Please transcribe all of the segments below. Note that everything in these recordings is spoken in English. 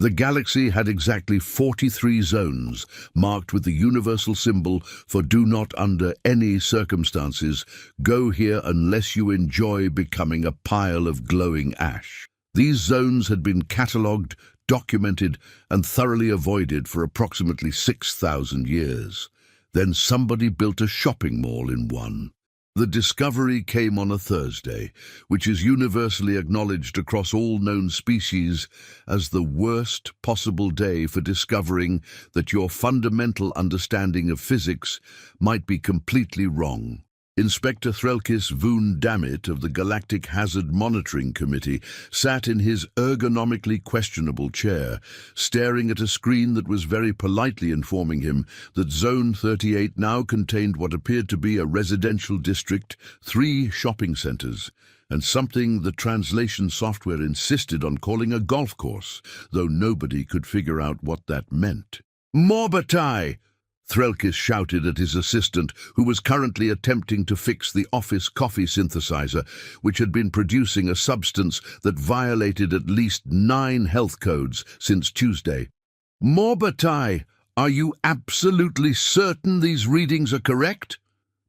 The galaxy had exactly 43 zones, marked with the universal symbol for "Do not under any circumstances go here unless you enjoy becoming a pile of glowing ash." These zones had been catalogued, documented, and thoroughly avoided for approximately 6,000 years. Then somebody built a shopping mall in one. The discovery came on a Thursday, which is universally acknowledged across all known species as the worst possible day for discovering that your fundamental understanding of physics might be completely wrong. Inspector Threlkis Voon Dammit of the Galactic Hazard Monitoring Committee sat in his ergonomically questionable chair, staring at a screen that was very politely informing him that Zone 38 now contained what appeared to be a residential district, 3 shopping centers, and something the translation software insisted on calling a golf course, though nobody could figure out what that meant. "Morbatai!" Threlkis shouted at his assistant, who was currently attempting to fix the office coffee synthesizer, which had been producing a substance that violated at least 9 health codes since Tuesday. "Morbatai, are you absolutely certain these readings are correct?"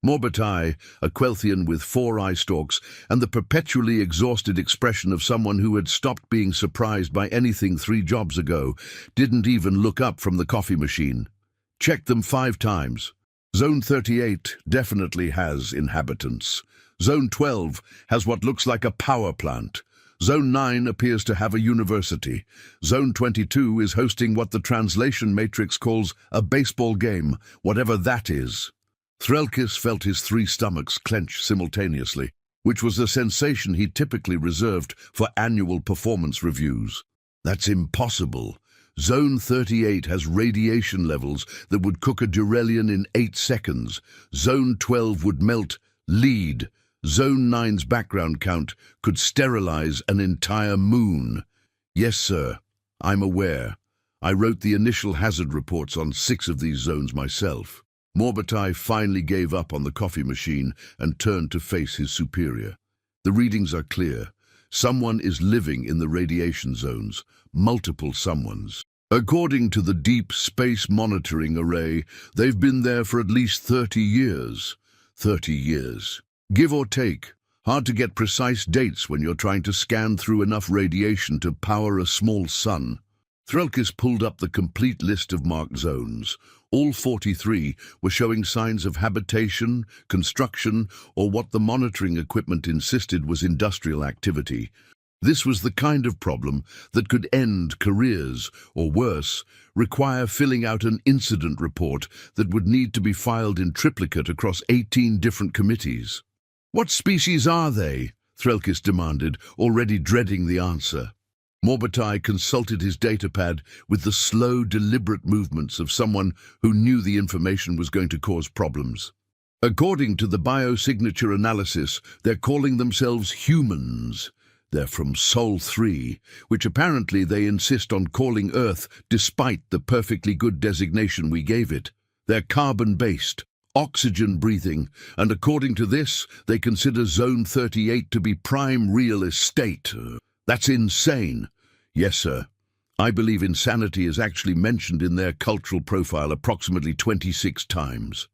Morbatai, a Quelthian with 4 eye stalks and the perpetually exhausted expression of someone who had stopped being surprised by anything 3 jobs ago, didn't even look up from the coffee machine. "Checked them 5 times. Zone 38 definitely has inhabitants. Zone 12 has what looks like a power plant. Zone 9 appears to have a university. Zone 22 is hosting what the translation matrix calls a baseball game, whatever that is." Threlkis felt his 3 stomachs clench simultaneously, which was a sensation he typically reserved for annual performance reviews. "That's impossible. Zone 38 has radiation levels that would cook a Durelian in 8 seconds. Zone 12 would melt lead. Zone 9's background count could sterilize an entire moon." "Yes, sir. I'm aware. I wrote the initial hazard reports on 6 of these zones myself." Morbatai finally gave up on the coffee machine and turned to face his superior. "The readings are clear. Someone is living in the radiation zones. Multiple someones. According to the Deep Space Monitoring Array, they've been there for at least 30 years. 30 years. Give or take. Hard to get precise dates when you're trying to scan through enough radiation to power a small sun." Threlkis pulled up the complete list of marked zones. All 43 were showing signs of habitation, construction, or what the monitoring equipment insisted was industrial activity. This was the kind of problem that could end careers, or worse, require filling out an incident report that would need to be filed in triplicate across 18 different committees. "What species are they?" Threlkis demanded, already dreading the answer. Morbatai consulted his datapad with the slow, deliberate movements of someone who knew the information was going to cause problems. "According to the biosignature analysis, they're calling themselves humans. They're from Sol 3, which apparently they insist on calling Earth despite the perfectly good designation we gave it. They're carbon-based, oxygen-breathing, and according to this, they consider Zone 38 to be prime real estate. That's insane." "Yes, sir. I believe insanity is actually mentioned in their cultural profile approximately 26 times.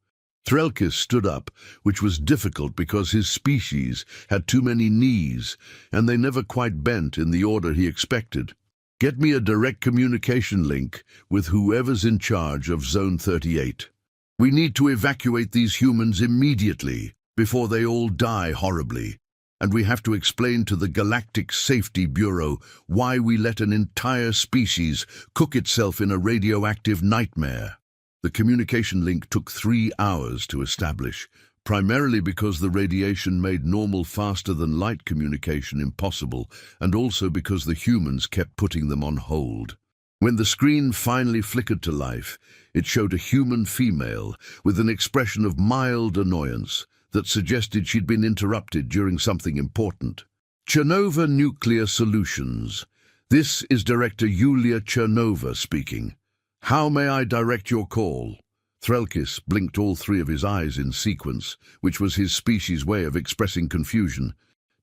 Threlkis stood up, which was difficult because his species had too many knees, and they never quite bent in the order he expected. "Get me a direct communication link with whoever's in charge of Zone 38. We need to evacuate these humans immediately, before they all die horribly. And we have to explain to the Galactic Safety Bureau why we let an entire species cook itself in a radioactive nightmare." The communication link took 3 hours to establish, primarily because the radiation made normal faster-than-light communication impossible, and also because the humans kept putting them on hold. When the screen finally flickered to life, it showed a human female with an expression of mild annoyance that suggested she'd been interrupted during something important. "Chernova Nuclear Solutions. This is Director Yulia Chernova speaking. How may I direct your call?" Threlkis blinked all 3 of his eyes in sequence, which was his species' way of expressing confusion.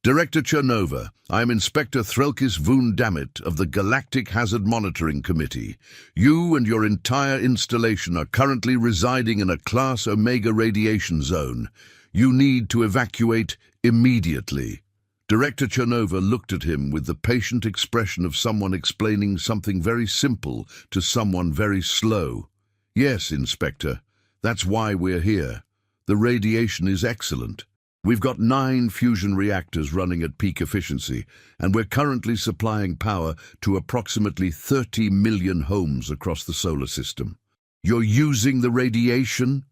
Director Chernova, I am Inspector Threlkis Voondammit of the Galactic Hazard Monitoring Committee. You and your entire installation are currently residing in a Class Omega radiation zone. You need to evacuate immediately. Director Chernova looked at him with the patient expression of someone explaining something very simple to someone very slow. Yes, Inspector, that's why we're here. The radiation is excellent. We've got 9 fusion reactors running at peak efficiency, and we're currently supplying power to approximately 30 million homes across the solar system. You're using the radiation?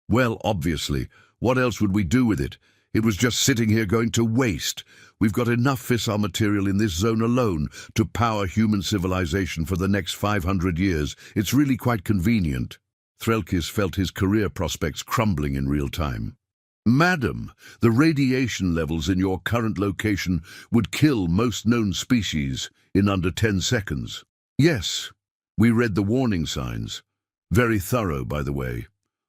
Well, obviously. What else would we do with it? It was just sitting here going to waste. We've got enough fissile material in this zone alone to power human civilization for the next 500 years. It's really quite convenient. Threlkis felt his career prospects crumbling in real time. Madam, the radiation levels in your current location would kill most known species in under 10 seconds. Yes, we read the warning signs. Very thorough, by the way.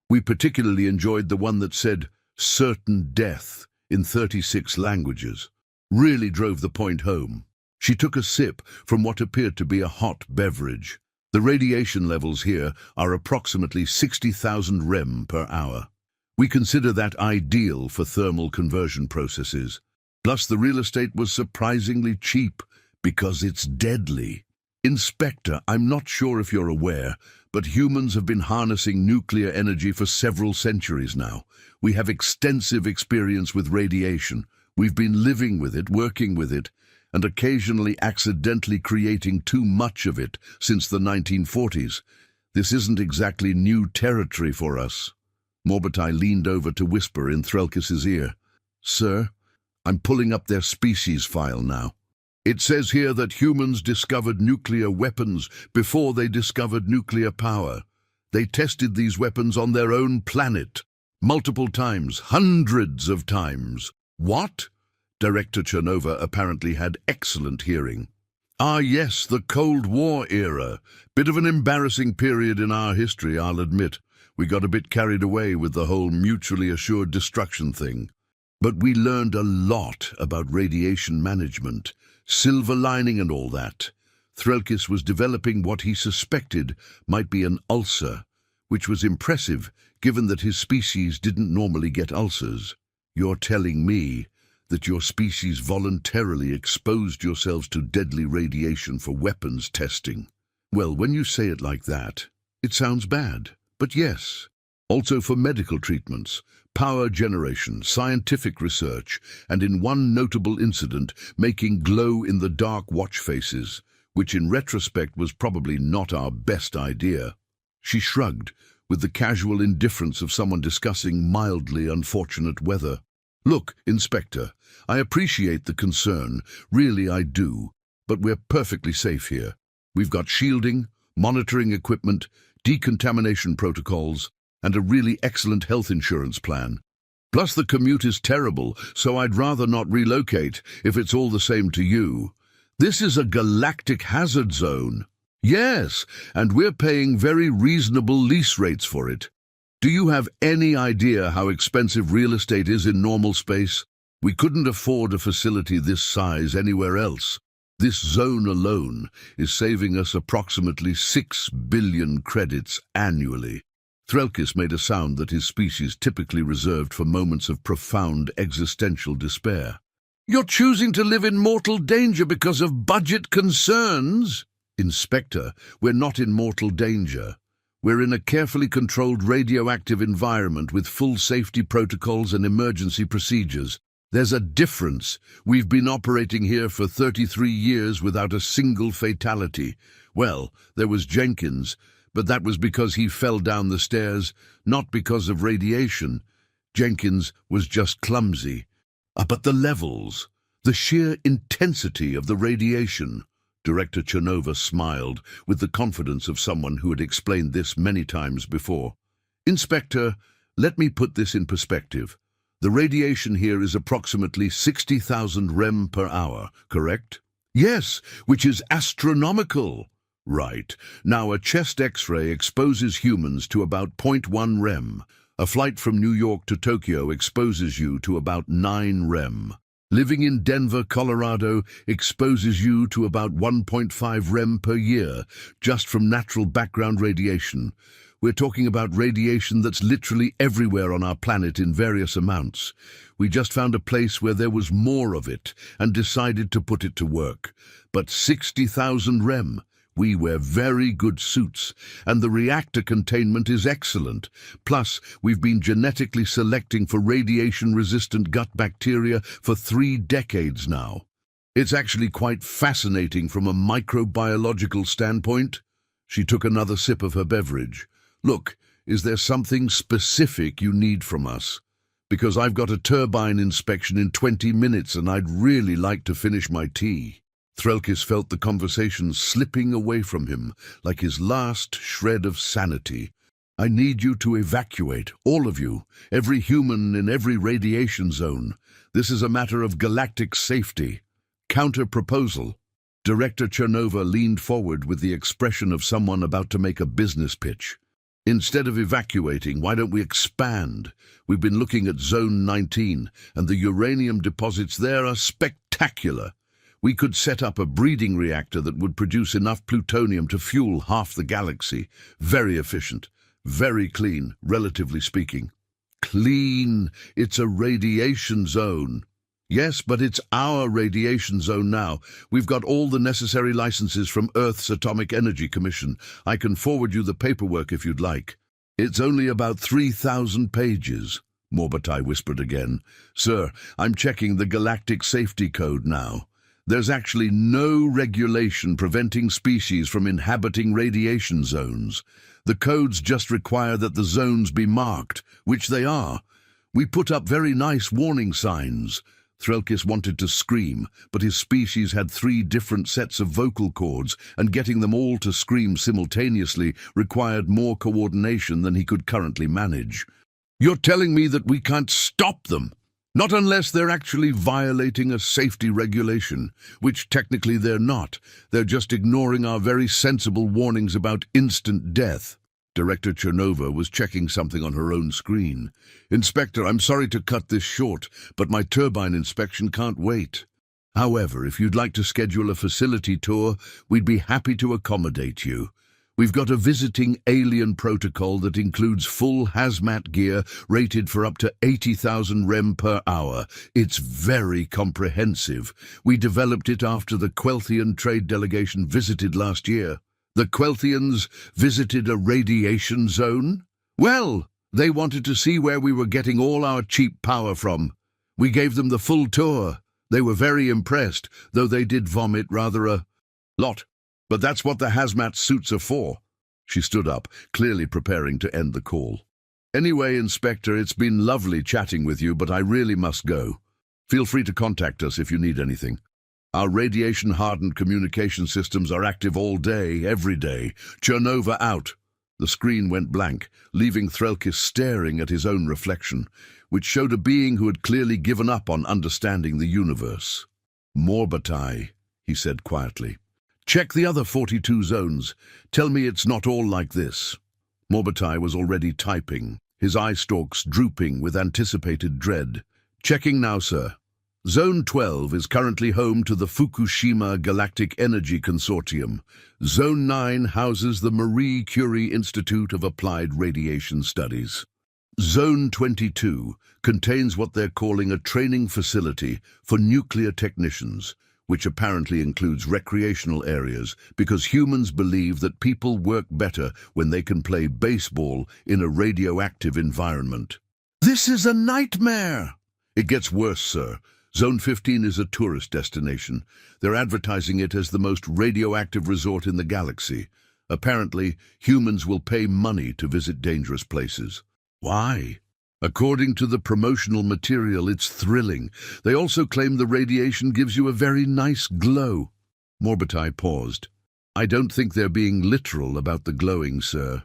We particularly enjoyed the one that said, certain death, in 36 languages. Really drove the point home. She took a sip from what appeared to be a hot beverage. The radiation levels here are approximately 60,000 rem per hour. We consider that ideal for thermal conversion processes. Plus, the real estate was surprisingly cheap because it's deadly. Inspector, I'm not sure if you're aware, but humans have been harnessing nuclear energy for several centuries now. We have extensive experience with radiation. We've been living with it, working with it, and occasionally accidentally creating too much of it since the 1940s. This isn't exactly new territory for us. Morbitai leaned over to whisper in Threlkis's ear. Sir, I'm pulling up their species file now. It says here that humans discovered nuclear weapons before they discovered nuclear power. They tested these weapons on their own planet. Multiple times, hundreds of times. What? Director Chernova apparently had excellent hearing. Ah yes, the Cold War era. Bit of an embarrassing period in our history, I'll admit. We got a bit carried away with the whole mutually assured destruction thing. But we learned a lot about radiation management, silver lining and all that. Threlkis was developing what he suspected might be an ulcer, which was impressive given that his species didn't normally get ulcers. You're telling me that your species voluntarily exposed yourselves to deadly radiation for weapons testing. Well, when you say it like that, it sounds bad. But yes, also for medical treatments, power generation, scientific research, and in one notable incident, making glow-in-the-dark watch faces, which in retrospect was probably not our best idea. She shrugged, with the casual indifference of someone discussing mildly unfortunate weather. Look, Inspector, I appreciate the concern, really I do, but we're perfectly safe here. We've got shielding, monitoring equipment, decontamination protocols, and a really excellent health insurance plan. Plus the commute is terrible, so I'd rather not relocate if it's all the same to you. This is a galactic hazard zone. Yes, and we're paying very reasonable lease rates for it. Do you have any idea how expensive real estate is in normal space? We couldn't afford a facility this size anywhere else. This zone alone is saving us approximately 6 billion credits annually. Threlkis made a sound that his species typically reserved for moments of profound existential despair. You're choosing to live in mortal danger because of budget concerns? Inspector, we're not in mortal danger. We're in a carefully controlled radioactive environment with full safety protocols and emergency procedures. There's a difference. We've been operating here for 33 years without a single fatality. Well, there was Jenkins, but that was because he fell down the stairs, not because of radiation. Jenkins was just clumsy. But the levels, the sheer intensity of the radiation. Director Chernova smiled with the confidence of someone who had explained this many times before. Inspector, let me put this in perspective. The radiation here is approximately 60,000 rem per hour, correct? Yes, which is astronomical. Right. Now, a chest X-ray exposes humans to about 0.1 rem. A flight from New York to Tokyo exposes you to about 9 rem. Living in Denver, Colorado exposes you to about 1.5 rem per year, just from natural background radiation. We're talking about radiation that's literally everywhere on our planet in various amounts. We just found a place where there was more of it and decided to put it to work. But 60,000 rem. We wear very good suits, and the reactor containment is excellent. Plus, we've been genetically selecting for radiation-resistant gut bacteria for 3 decades now. It's actually quite fascinating from a microbiological standpoint. She took another sip of her beverage. Look, is there something specific you need from us? Because I've got a turbine inspection in 20 minutes and I'd really like to finish my tea. Threlkis felt the conversation slipping away from him, like his last shred of sanity. I need you to evacuate, all of you, every human in every radiation zone. This is a matter of galactic safety. Counter-proposal. Director Chernova leaned forward with the expression of someone about to make a business pitch. Instead of evacuating, why don't we expand? We've been looking at Zone 19, and the uranium deposits there are spectacular. We could set up a breeding reactor that would produce enough plutonium to fuel half the galaxy. Very efficient, very clean, relatively speaking. Clean? It's a radiation zone. Yes, but it's our radiation zone now. We've got all the necessary licenses from Earth's Atomic Energy Commission. I can forward you the paperwork if you'd like. It's only about 3,000 pages, Morbatai whispered again. Sir, I'm checking the Galactic Safety Code now. There's actually no regulation preventing species from inhabiting radiation zones. The codes just require that the zones be marked, which they are. We put up very nice warning signs. Threlkis wanted to scream, but his species had 3 different sets of vocal cords, and getting them all to scream simultaneously required more coordination than he could currently manage. You're telling me that we can't stop them? Not unless they're actually violating a safety regulation, which technically they're not. They're just ignoring our very sensible warnings about instant death. Director Chernova was checking something on her own screen. Inspector, I'm sorry to cut this short, but my turbine inspection can't wait. However, if you'd like to schedule a facility tour, we'd be happy to accommodate you. We've got a visiting alien protocol that includes full hazmat gear rated for up to 80,000 rem per hour. It's very comprehensive. We developed it after the Quelthian trade delegation visited last year. The Quelthians visited a radiation zone? Well, they wanted to see where we were getting all our cheap power from. We gave them the full tour. They were very impressed, though they did vomit rather a lot. But that's what the hazmat suits are for. She stood up, clearly preparing to end the call. Anyway, Inspector, it's been lovely chatting with you, but I really must go. Feel free to contact us if you need anything. Our radiation-hardened communication systems are active all day, every day. Chernova out. The screen went blank, leaving Threlkis staring at his own reflection, which showed a being who had clearly given up on understanding the universe. Morbatai, he said quietly. Check the other 42 zones. Tell me it's not all like this. Morbatai was already typing, his eye stalks drooping with anticipated dread. Checking now, sir. Zone 12 is currently home to the Fukushima Galactic Energy Consortium. Zone 9 houses the Marie Curie Institute of Applied Radiation Studies. Zone 22 contains what they're calling a training facility for nuclear technicians, which apparently includes recreational areas because humans believe that people work better when they can play baseball in a radioactive environment. This is a nightmare! It gets worse, sir. Zone 15 is a tourist destination. They're advertising it as the most radioactive resort in the galaxy. Apparently, humans will pay money to visit dangerous places. Why? According to the promotional material, it's thrilling. They also claim the radiation gives you a very nice glow. Morbatai paused. I don't think they're being literal about the glowing, sir.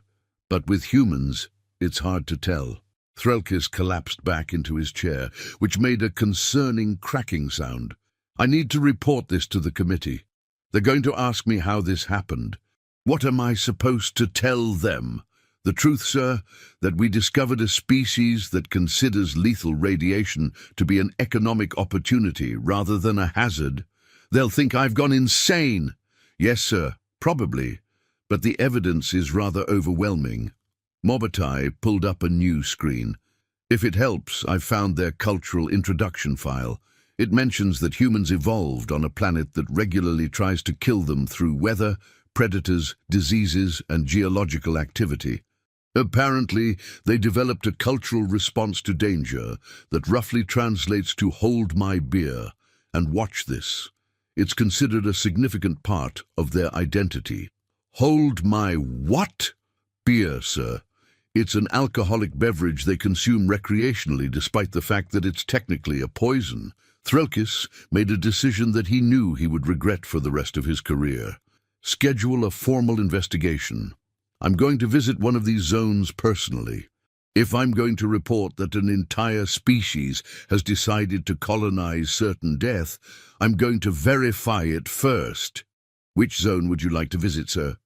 But with humans, it's hard to tell. Threlkis collapsed back into his chair, which made a concerning cracking sound. I need to report this to the committee. They're going to ask me how this happened. What am I supposed to tell them? The truth, sir, that we discovered a species that considers lethal radiation to be an economic opportunity rather than a hazard. They'll think I've gone insane. Yes, sir, probably, but the evidence is rather overwhelming. Mobatai pulled up a new screen. If it helps, I've found their cultural introduction file. It mentions that humans evolved on a planet that regularly tries to kill them through weather, predators, diseases, and geological activity. Apparently, they developed a cultural response to danger that roughly translates to "hold my beer" and "watch this." It's considered a significant part of their identity. Hold my what? Beer, sir. It's an alcoholic beverage they consume recreationally despite the fact that it's technically a poison. Threlkis made a decision that he knew he would regret for the rest of his career. Schedule a formal investigation. I'm going to visit one of these zones personally. If I'm going to report that an entire species has decided to colonize certain death, I'm going to verify it first. Which zone would you like to visit, sir?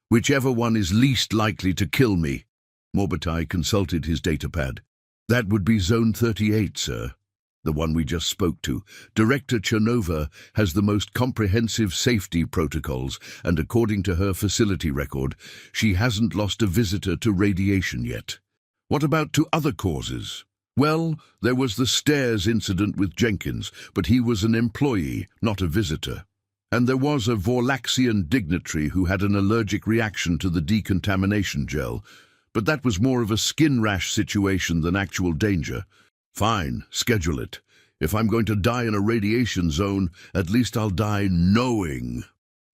Whichever one is least likely to kill me. Morbatai consulted his datapad. That would be Zone 38, sir. The one we just spoke to. Director Chernova has the most comprehensive safety protocols, and according to her facility record, she hasn't lost a visitor to radiation yet. What about to other causes? Well, there was the stairs incident with Jenkins, but he was an employee, not a visitor. And there was a Vorlaxian dignitary who had an allergic reaction to the decontamination gel, but that was more of a skin rash situation than actual danger. Fine, schedule it. If I'm going to die in a radiation zone, at least I'll die knowing.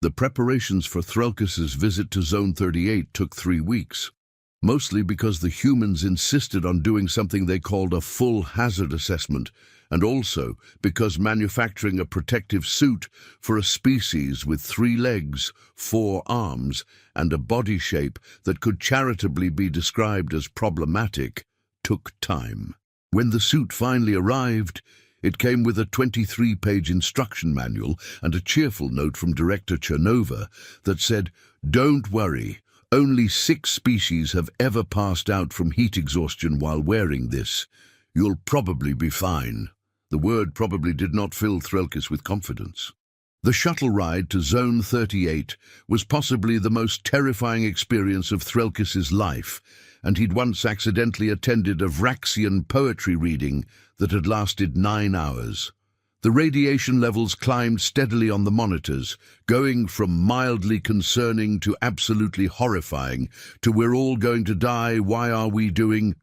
The preparations for Threlkis's visit to Zone 38 took 3 weeks, mostly because the humans insisted on doing something they called a full hazard assessment, and also because manufacturing a protective suit for a species with 3 legs, 4 arms, and a body shape that could charitably be described as problematic took time. When the suit finally arrived, it came with a 23-page instruction manual and a cheerful note from Director Chernova that said, "Don't worry, only 6 species have ever passed out from heat exhaustion while wearing this. You'll probably be fine." The word probably did not fill Threlkis with confidence. The shuttle ride to Zone 38 was possibly the most terrifying experience of Threlkis's life, and he'd once accidentally attended a Vraxian poetry reading that had lasted 9 hours. The radiation levels climbed steadily on the monitors, going from mildly concerning to absolutely horrifying to "we're all going to die, why are we doing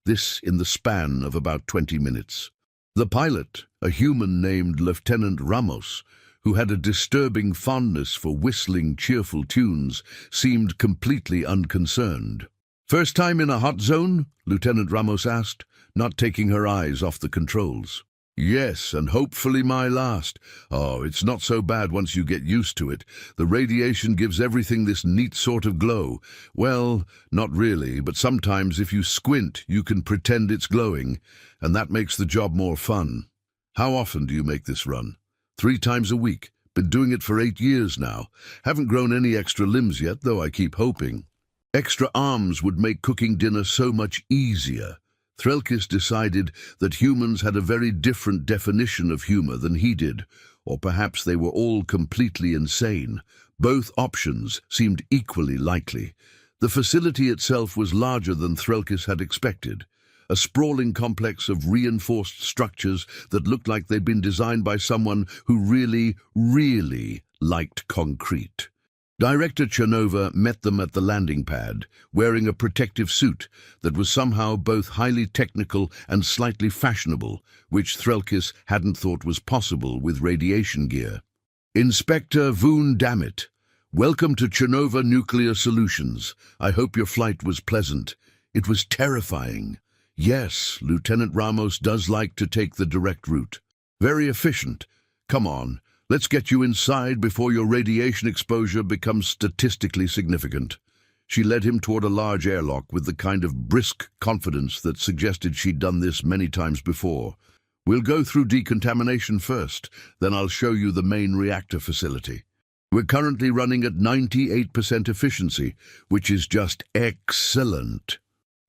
this?" in the span of about 20 minutes. The pilot, a human named Lieutenant Ramos, who had a disturbing fondness for whistling cheerful tunes, seemed completely unconcerned. "First time in a hot zone?" Lieutenant Ramos asked, not taking her eyes off the controls. "Yes, and hopefully my last. Oh, it's not so bad once you get used to it. The radiation gives everything this neat sort of glow. Well, not really, but sometimes if you squint, you can pretend it's glowing, and that makes the job more fun." "How often do you make this run?" 3 times a week. Been doing it for 8 years now. Haven't grown any extra limbs yet, though I keep hoping. Extra arms would make cooking dinner so much easier. Threlkis decided that humans had a very different definition of humor than he did, or perhaps they were all completely insane. Both options seemed equally likely. The facility itself was larger than Threlkis had expected. A sprawling complex of reinforced structures that looked like they'd been designed by someone who really, really liked concrete. Director Chernova met them at the landing pad, wearing a protective suit that was somehow both highly technical and slightly fashionable, which Threlkis hadn't thought was possible with radiation gear. "Inspector Voon Dammit, welcome to Chernova Nuclear Solutions. I hope your flight was pleasant." "It was terrifying." "Yes, Lieutenant Ramos does like to take the direct route. Very efficient. Come on. Let's get you inside before your radiation exposure becomes statistically significant." She led him toward a large airlock with the kind of brisk confidence that suggested she'd done this many times before. "We'll go through decontamination first, then I'll show you the main reactor facility." We're currently running at 98% efficiency, which is just excellent.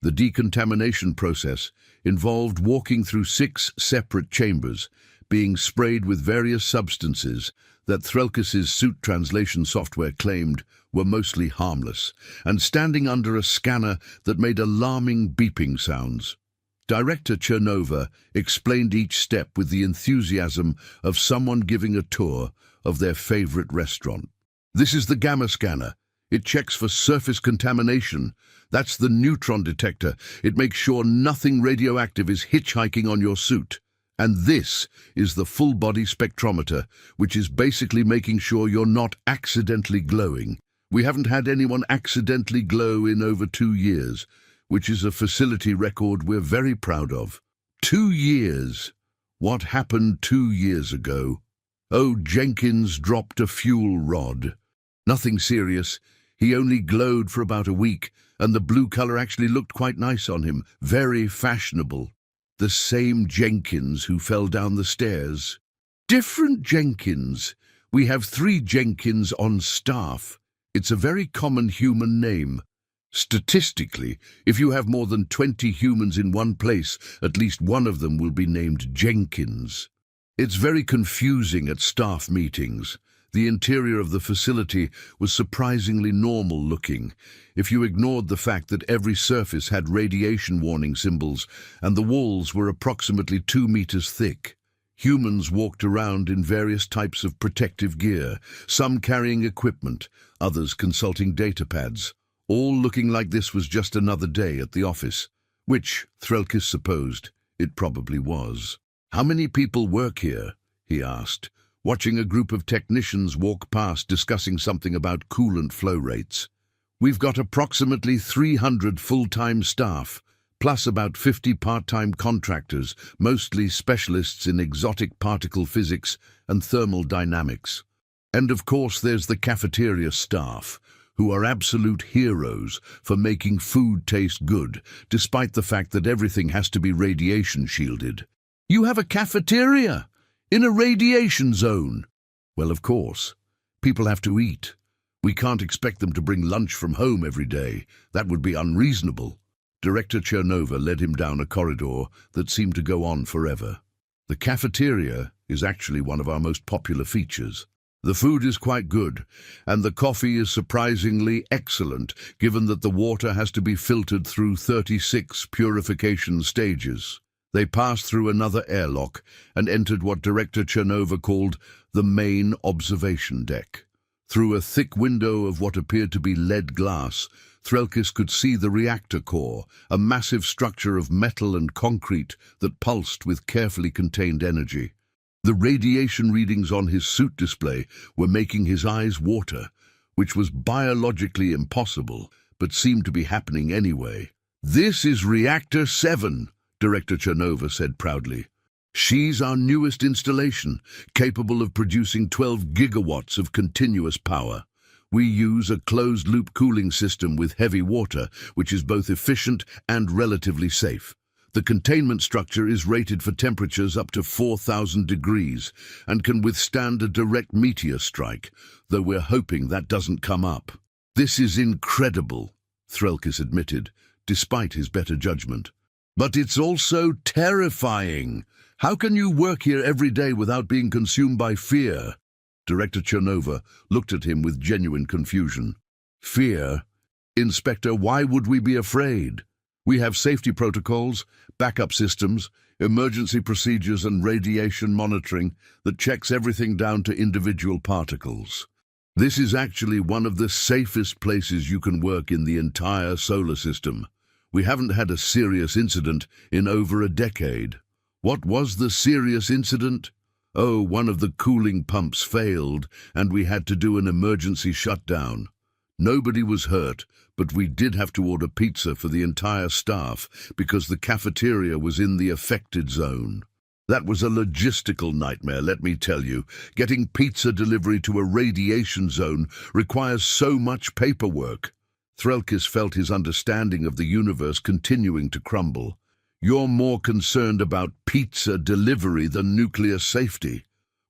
The decontamination process involved walking through 6 separate chambers, being sprayed with various substances that Threlkis's suit translation software claimed were mostly harmless, and standing under a scanner that made alarming beeping sounds. Director Chernova explained each step with the enthusiasm of someone giving a tour of their favorite restaurant. This is the gamma scanner. It checks for surface contamination. That's the neutron detector. It makes sure nothing radioactive is hitchhiking on your suit. And this is the full-body spectrometer, which is basically making sure you're not accidentally glowing. We haven't had anyone accidentally glow in over 2 years, which is a facility record we're very proud of. 2 years. What happened 2 years ago? Oh, Jenkins dropped a fuel rod. Nothing serious. He only glowed for about a week, and the blue color actually looked quite nice on him, very fashionable. The same Jenkins who fell down the stairs. Different Jenkins. We have 3 Jenkins on staff. It's a very common human name. Statistically, if you have more than 20 humans in one place, at least one of them will be named Jenkins. It's very confusing at staff meetings. The interior of the facility was surprisingly normal looking, if you ignored the fact that every surface had radiation warning symbols and the walls were approximately 2 meters thick. Humans walked around in various types of protective gear, some carrying equipment, others consulting data pads, all looking like this was just another day at the office, which, Threlkis supposed, it probably was. "How many people work here?" he asked, watching a group of technicians walk past discussing something about coolant flow rates. "We've got approximately 300 full-time staff, plus about 50 part-time contractors, mostly specialists in exotic particle physics and thermal dynamics. And of course there's the cafeteria staff, who are absolute heroes for making food taste good, despite the fact that everything has to be radiation shielded." "You have a cafeteria in a radiation zone?" "Well, of course. People have to eat. We can't expect them to bring lunch from home every day. That would be unreasonable." Director Chernova led him down a corridor that seemed to go on forever. The cafeteria is actually one of our most popular features. The food is quite good, and the coffee is surprisingly excellent, given that the water has to be filtered through 36 purification stages. They passed through another airlock and entered what Director Chernova called the main observation deck. Through a thick window of what appeared to be lead glass, Threlkis could see the reactor core, a massive structure of metal and concrete that pulsed with carefully contained energy. The radiation readings on his suit display were making his eyes water, which was biologically impossible, but seemed to be happening anyway. "This is Reactor 7, Director Chernova said proudly. "She's our newest installation, capable of producing 12 gigawatts of continuous power. We use a closed-loop cooling system with heavy water, which is both efficient and relatively safe. The containment structure is rated for temperatures up to 4,000 degrees and can withstand a direct meteor strike, though we're hoping that doesn't come up." "This is incredible," Threlkis admitted, despite his better judgment. "But it's also terrifying. How can you work here every day without being consumed by fear?" Director Chernova looked at him with genuine confusion. "Fear? Inspector, why would we be afraid? We have safety protocols, backup systems, emergency procedures and radiation monitoring that checks everything down to individual particles. This is actually one of the safest places you can work in the entire solar system. We haven't had a serious incident in over a decade." "What was the serious incident?" "Oh, one of the cooling pumps failed, and we had to do an emergency shutdown. Nobody was hurt, but we did have to order pizza for the entire staff because the cafeteria was in the affected zone. That was a logistical nightmare, let me tell you. Getting pizza delivery to a radiation zone requires so much paperwork." Threlkis felt his understanding of the universe continuing to crumble. "You're more concerned about pizza delivery than nuclear safety."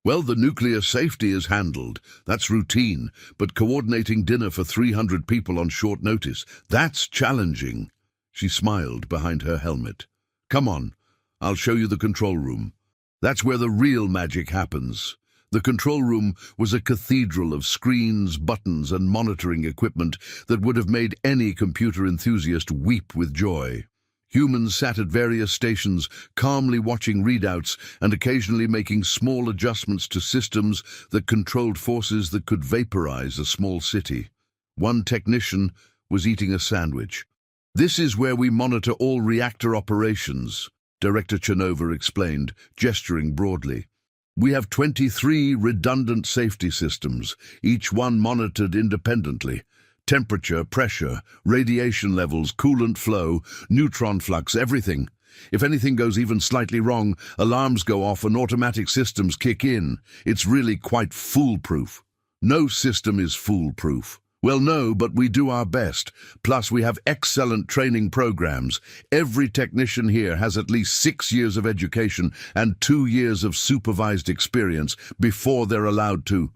Well, the nuclear safety is handled. That's routine. But coordinating dinner for 300 people on short notice, that's challenging. She smiled behind her helmet. Come on, I'll show you the control room. That's where the real magic happens. The control room was a cathedral of screens, buttons, and monitoring equipment that would have made any computer enthusiast weep with joy. Humans sat at various stations, calmly watching readouts and occasionally making small adjustments to systems that controlled forces that could vaporize a small city. One technician was eating a sandwich. "This is where we monitor all reactor operations," Director Chernova explained, gesturing broadly. "We have 23 redundant safety systems, each one monitored independently. Temperature, pressure, radiation levels, coolant flow, neutron flux, everything. If anything goes even slightly wrong, alarms go off and automatic systems kick in. It's really quite foolproof." "No system is foolproof." "Well, no, but we do our best. Plus, we have excellent training programs. Every technician here has at least 6 years of education and 2 years of supervised experience before they're allowed to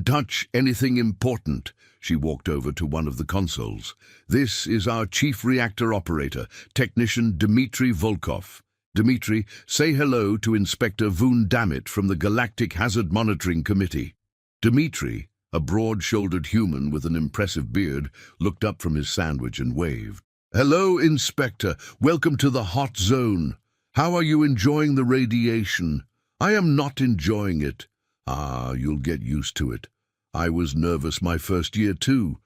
touch anything important." She walked over to one of the consoles. "This is our chief reactor operator, Technician Dmitry Volkov. Dmitry, say hello to Inspector Vundamit from the Galactic Hazard Monitoring Committee." Dmitry, a broad-shouldered human with an impressive beard, looked up from his sandwich and waved. "Hello, Inspector. Welcome to the hot zone. How are you enjoying the radiation?" "I am not enjoying it." "Ah, you'll get used to it. I was nervous my first year too.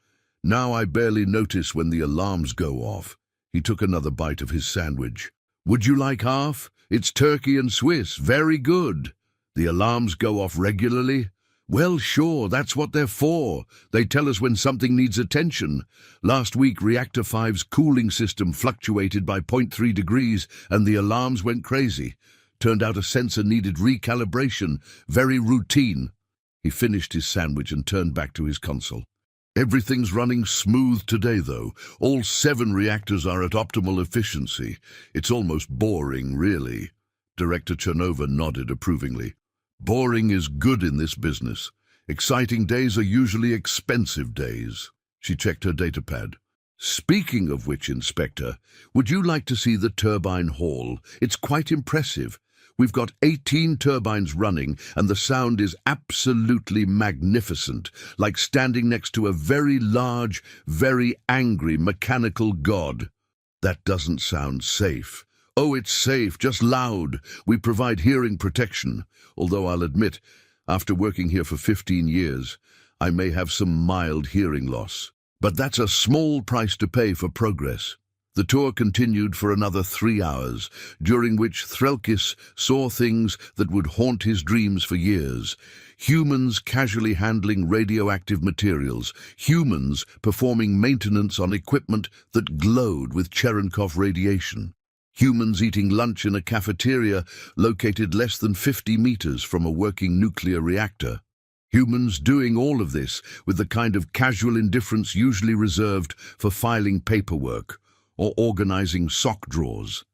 Now I barely notice when the alarms go off." He took another bite of his sandwich. "Would you like half? It's turkey and Swiss. Very good." "The alarms go off regularly?" "Well, sure, that's what they're for. They tell us when something needs attention. Last week, Reactor 5's cooling system fluctuated by 0.3 degrees and the alarms went crazy. Turned out a sensor needed recalibration. Very routine." He finished his sandwich and turned back to his console. "Everything's running smooth today, though. All 7 reactors are at optimal efficiency. It's almost boring, really." Director Chernova nodded approvingly. "Boring is good in this business. Exciting days are usually expensive days." She checked her datapad. "Speaking of which, Inspector, would you like to see the turbine hall? It's quite impressive. We've got 18 turbines running, and the sound is absolutely magnificent, like standing next to a very large, very angry mechanical god." "That doesn't sound safe." "Oh, it's safe, just loud. We provide hearing protection, although I'll admit, after working here for 15 years, I may have some mild hearing loss. But that's a small price to pay for progress." The tour continued for another 3 hours, during which Threlkis saw things that would haunt his dreams for years. Humans casually handling radioactive materials, humans performing maintenance on equipment that glowed with Cherenkov radiation, humans eating lunch in a cafeteria located less than 50 meters from a working nuclear reactor. Humans doing all of this with the kind of casual indifference usually reserved for filing paperwork or organizing sock drawers.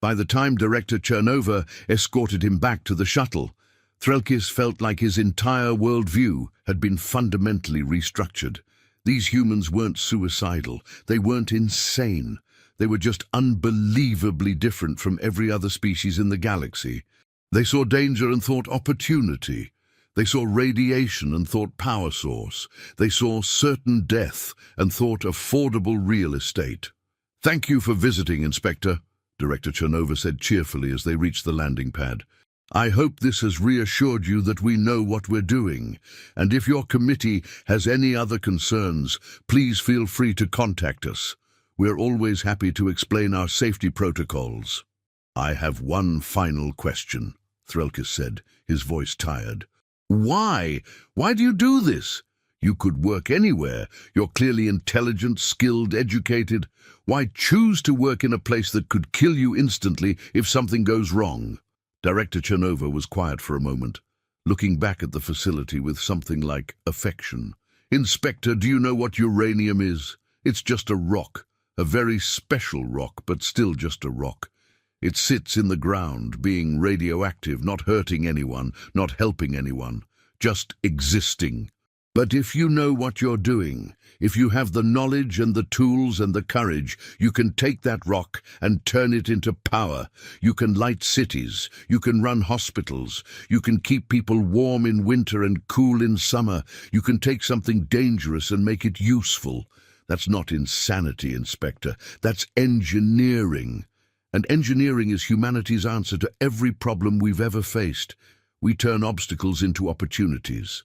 By the time Director Chernova escorted him back to the shuttle, Threlkis felt like his entire worldview had been fundamentally restructured. These humans weren't suicidal. They weren't insane. They were just unbelievably different from every other species in the galaxy. They saw danger and thought opportunity. They saw radiation and thought power source. They saw certain death and thought affordable real estate. "Thank you for visiting, Inspector," Director Chernova said cheerfully as they reached the landing pad. "I hope this has reassured you that we know what we're doing, and if your committee has any other concerns, please feel free to contact us. We're always happy to explain our safety protocols." "I have one final question," Threlkis said, his voice tired. "Why? Why do you do this? You could work anywhere. You're clearly intelligent, skilled, educated. Why choose to work in a place that could kill you instantly if something goes wrong?" Director Chernova was quiet for a moment, looking back at the facility with something like affection. "Inspector, do you know what uranium is? It's just a rock, a very special rock, but still just a rock. It sits in the ground, being radioactive, not hurting anyone, not helping anyone, just existing. But if you know what you're doing, if you have the knowledge and the tools and the courage, you can take that rock and turn it into power. You can light cities, you can run hospitals, you can keep people warm in winter and cool in summer. You can take something dangerous and make it useful. That's not insanity, Inspector. That's engineering. And engineering is humanity's answer to every problem we've ever faced. We turn obstacles into opportunities.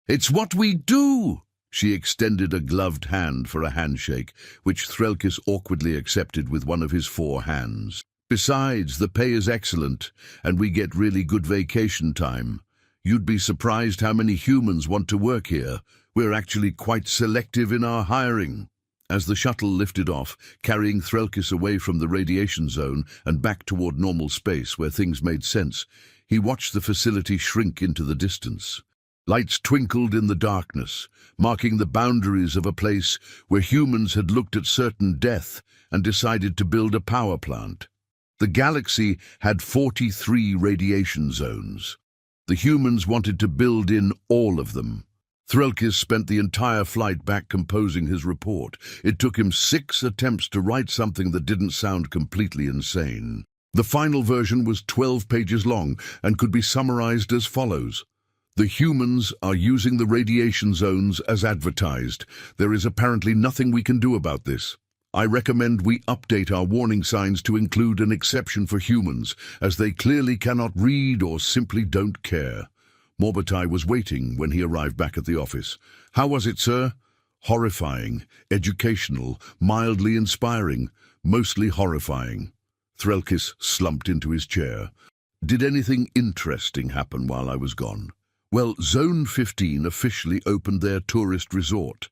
It's what we do! She extended a gloved hand for a handshake, which Threlkis awkwardly accepted with one of his 4 hands. Besides, the pay is excellent, and we get really good vacation time. You'd be surprised how many humans want to work here. We're actually quite selective in our hiring. As the shuttle lifted off, carrying Threlkis away from the radiation zone and back toward normal space where things made sense, he watched the facility shrink into the distance. Lights twinkled in the darkness, marking the boundaries of a place where humans had looked at certain death and decided to build a power plant. The galaxy had 43 radiation zones. The humans wanted to build in all of them. Threlkis spent the entire flight back composing his report. It took him 6 attempts to write something that didn't sound completely insane. The final version was 12 pages long and could be summarized as follows. The humans are using the radiation zones as advertised. There is apparently nothing we can do about this. I recommend we update our warning signs to include an exception for humans, as they clearly cannot read or simply don't care. Morbatai was waiting when he arrived back at the office. How was it, sir? Horrifying, educational, mildly inspiring, mostly horrifying. Threlkis slumped into his chair. Did anything interesting happen while I was gone? Well, Zone 15 officially opened their tourist resort.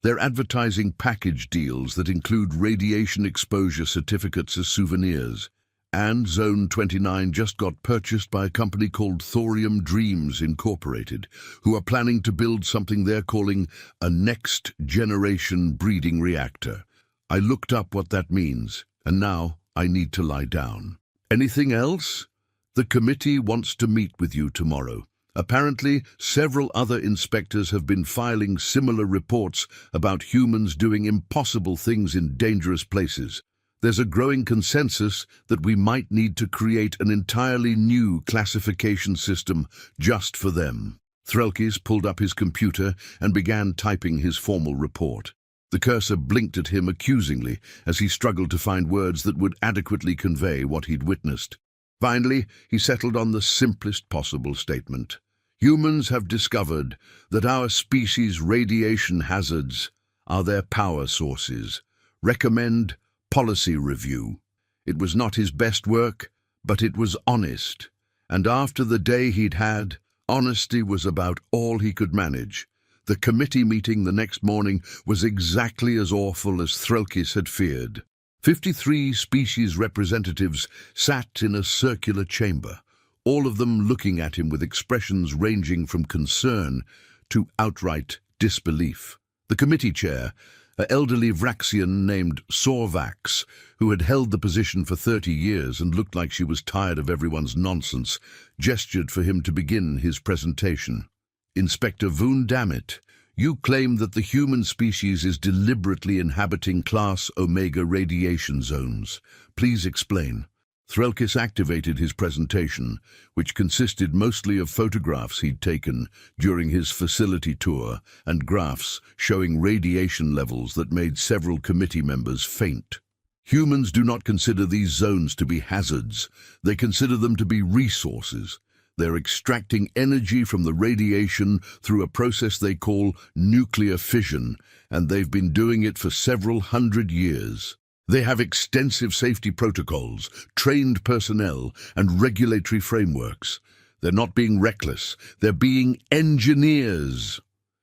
They're advertising package deals that include radiation exposure certificates as souvenirs. And Zone 29 just got purchased by a company called Thorium Dreams Incorporated, who are planning to build something they're calling a next-generation breeding reactor. I looked up what that means, and now I need to lie down. Anything else? The committee wants to meet with you tomorrow. Apparently, several other inspectors have been filing similar reports about humans doing impossible things in dangerous places. There's a growing consensus that we might need to create an entirely new classification system just for them. Threlkis pulled up his computer and began typing his formal report. The cursor blinked at him accusingly as he struggled to find words that would adequately convey what he'd witnessed. Finally, he settled on the simplest possible statement. Humans have discovered that our species' radiation hazards are their power sources. Recommend policy review. It was not his best work, but it was honest. And after the day he'd had, honesty was about all he could manage. The committee meeting the next morning was exactly as awful as Threlkis had feared. 53 species representatives sat in a circular chamber, all of them looking at him with expressions ranging from concern to outright disbelief. The committee chair, an elderly Vraxian named Sorvax, who had held the position for 30 years and looked like she was tired of everyone's nonsense, gestured for him to begin his presentation. Inspector Voondammit, you claim that the human species is deliberately inhabiting Class Omega radiation zones. Please explain. Threlkis activated his presentation, which consisted mostly of photographs he'd taken during his facility tour and graphs showing radiation levels that made several committee members faint. Humans do not consider these zones to be hazards. They consider them to be resources. They're extracting energy from the radiation through a process they call nuclear fission, and they've been doing it for several hundred years. They have extensive safety protocols, trained personnel, and regulatory frameworks. They're not being reckless, they're being engineers.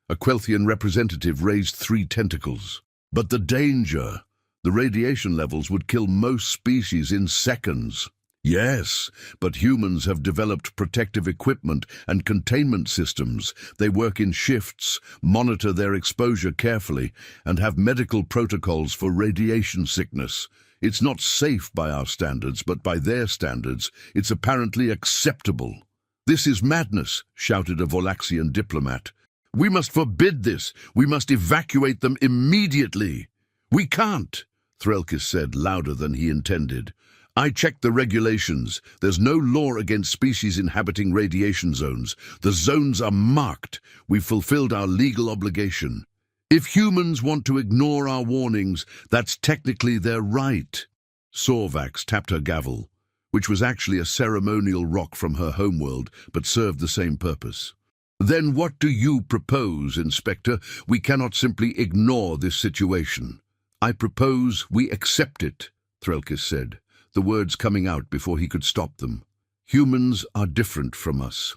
A Quelthian representative raised 3 tentacles. But the danger, the radiation levels would kill most species in seconds. Yes, but humans have developed protective equipment and containment systems. They work in shifts, monitor their exposure carefully, and have medical protocols for radiation sickness. It's not safe by our standards, but by their standards, it's apparently acceptable. This is madness, shouted a Volaxian diplomat. We must forbid this. We must evacuate them immediately. We can't, Threlkis said, louder than he intended. I checked the regulations. There's no law against species inhabiting radiation zones. The zones are marked. We've fulfilled our legal obligation. If humans want to ignore our warnings, that's technically their right. Sorvax tapped her gavel, which was actually a ceremonial rock from her homeworld, but served the same purpose. Then what do you propose, Inspector? We cannot simply ignore this situation. I propose we accept it, Threlkis said, the words coming out before he could stop them. Humans are different from us.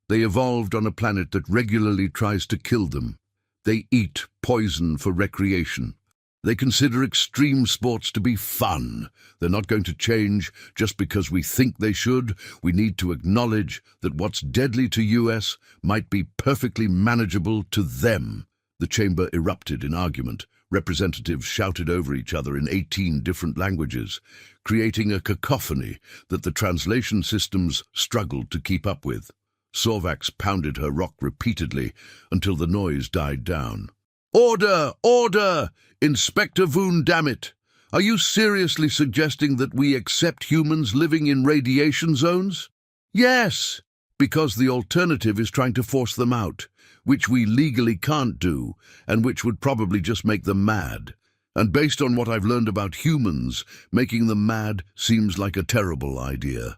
They evolved on a planet that regularly tries to kill them. They eat poison for recreation. They consider extreme sports to be fun. They're not going to change just because we think they should. We need to acknowledge that what's deadly to us might be perfectly manageable to them. The chamber erupted in argument. Representatives shouted over each other in 18 different languages, creating a cacophony that the translation systems struggled to keep up with. Sorvax pounded her rock repeatedly until the noise died down. Order! Order! Inspector Voondammit! Are you seriously suggesting that we accept humans living in radiation zones? Yes, because the alternative is trying to force them out, which we legally can't do, and which would probably just make them mad. And based on what I've learned about humans, making them mad seems like a terrible idea.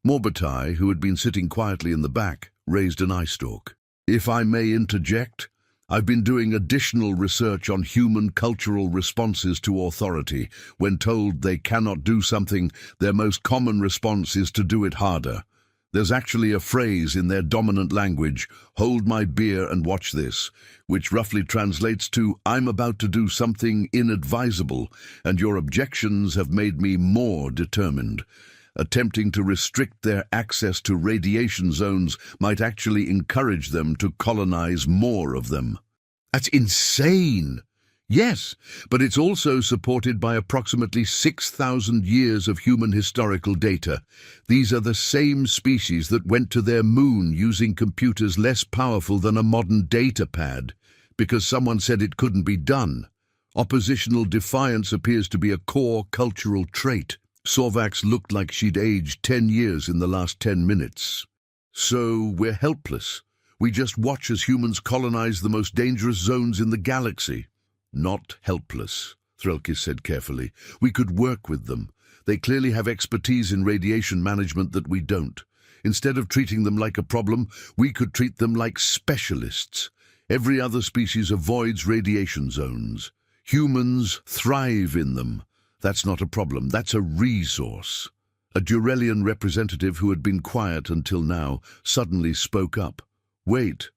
Morbatai, who had been sitting quietly in the back, raised an eye stalk. If I may interject, I've been doing additional research on human cultural responses to authority. When told they cannot do something, their most common response is to do it harder. There's actually a phrase in their dominant language, hold my beer and watch this, which roughly translates to, I'm about to do something inadvisable, and your objections have made me more determined. Attempting to restrict their access to radiation zones might actually encourage them to colonize more of them. That's insane! Yes, but it's also supported by approximately 6,000 years of human historical data. These are the same species that went to their moon using computers less powerful than a modern data pad, because someone said it couldn't be done. Oppositional defiance appears to be a core cultural trait. Sorvax looked like she'd aged 10 years in the last 10 minutes. So we're helpless. We just watch as humans colonize the most dangerous zones in the galaxy. Not helpless, Threlkis said carefully. We could work with them. They clearly have expertise in radiation management that we don't. Instead of treating them like a problem, we could treat them like specialists. Every other species avoids radiation zones. Humans thrive in them. That's not a problem, that's a resource. A Durelian representative who had been quiet until now suddenly spoke up. Wait,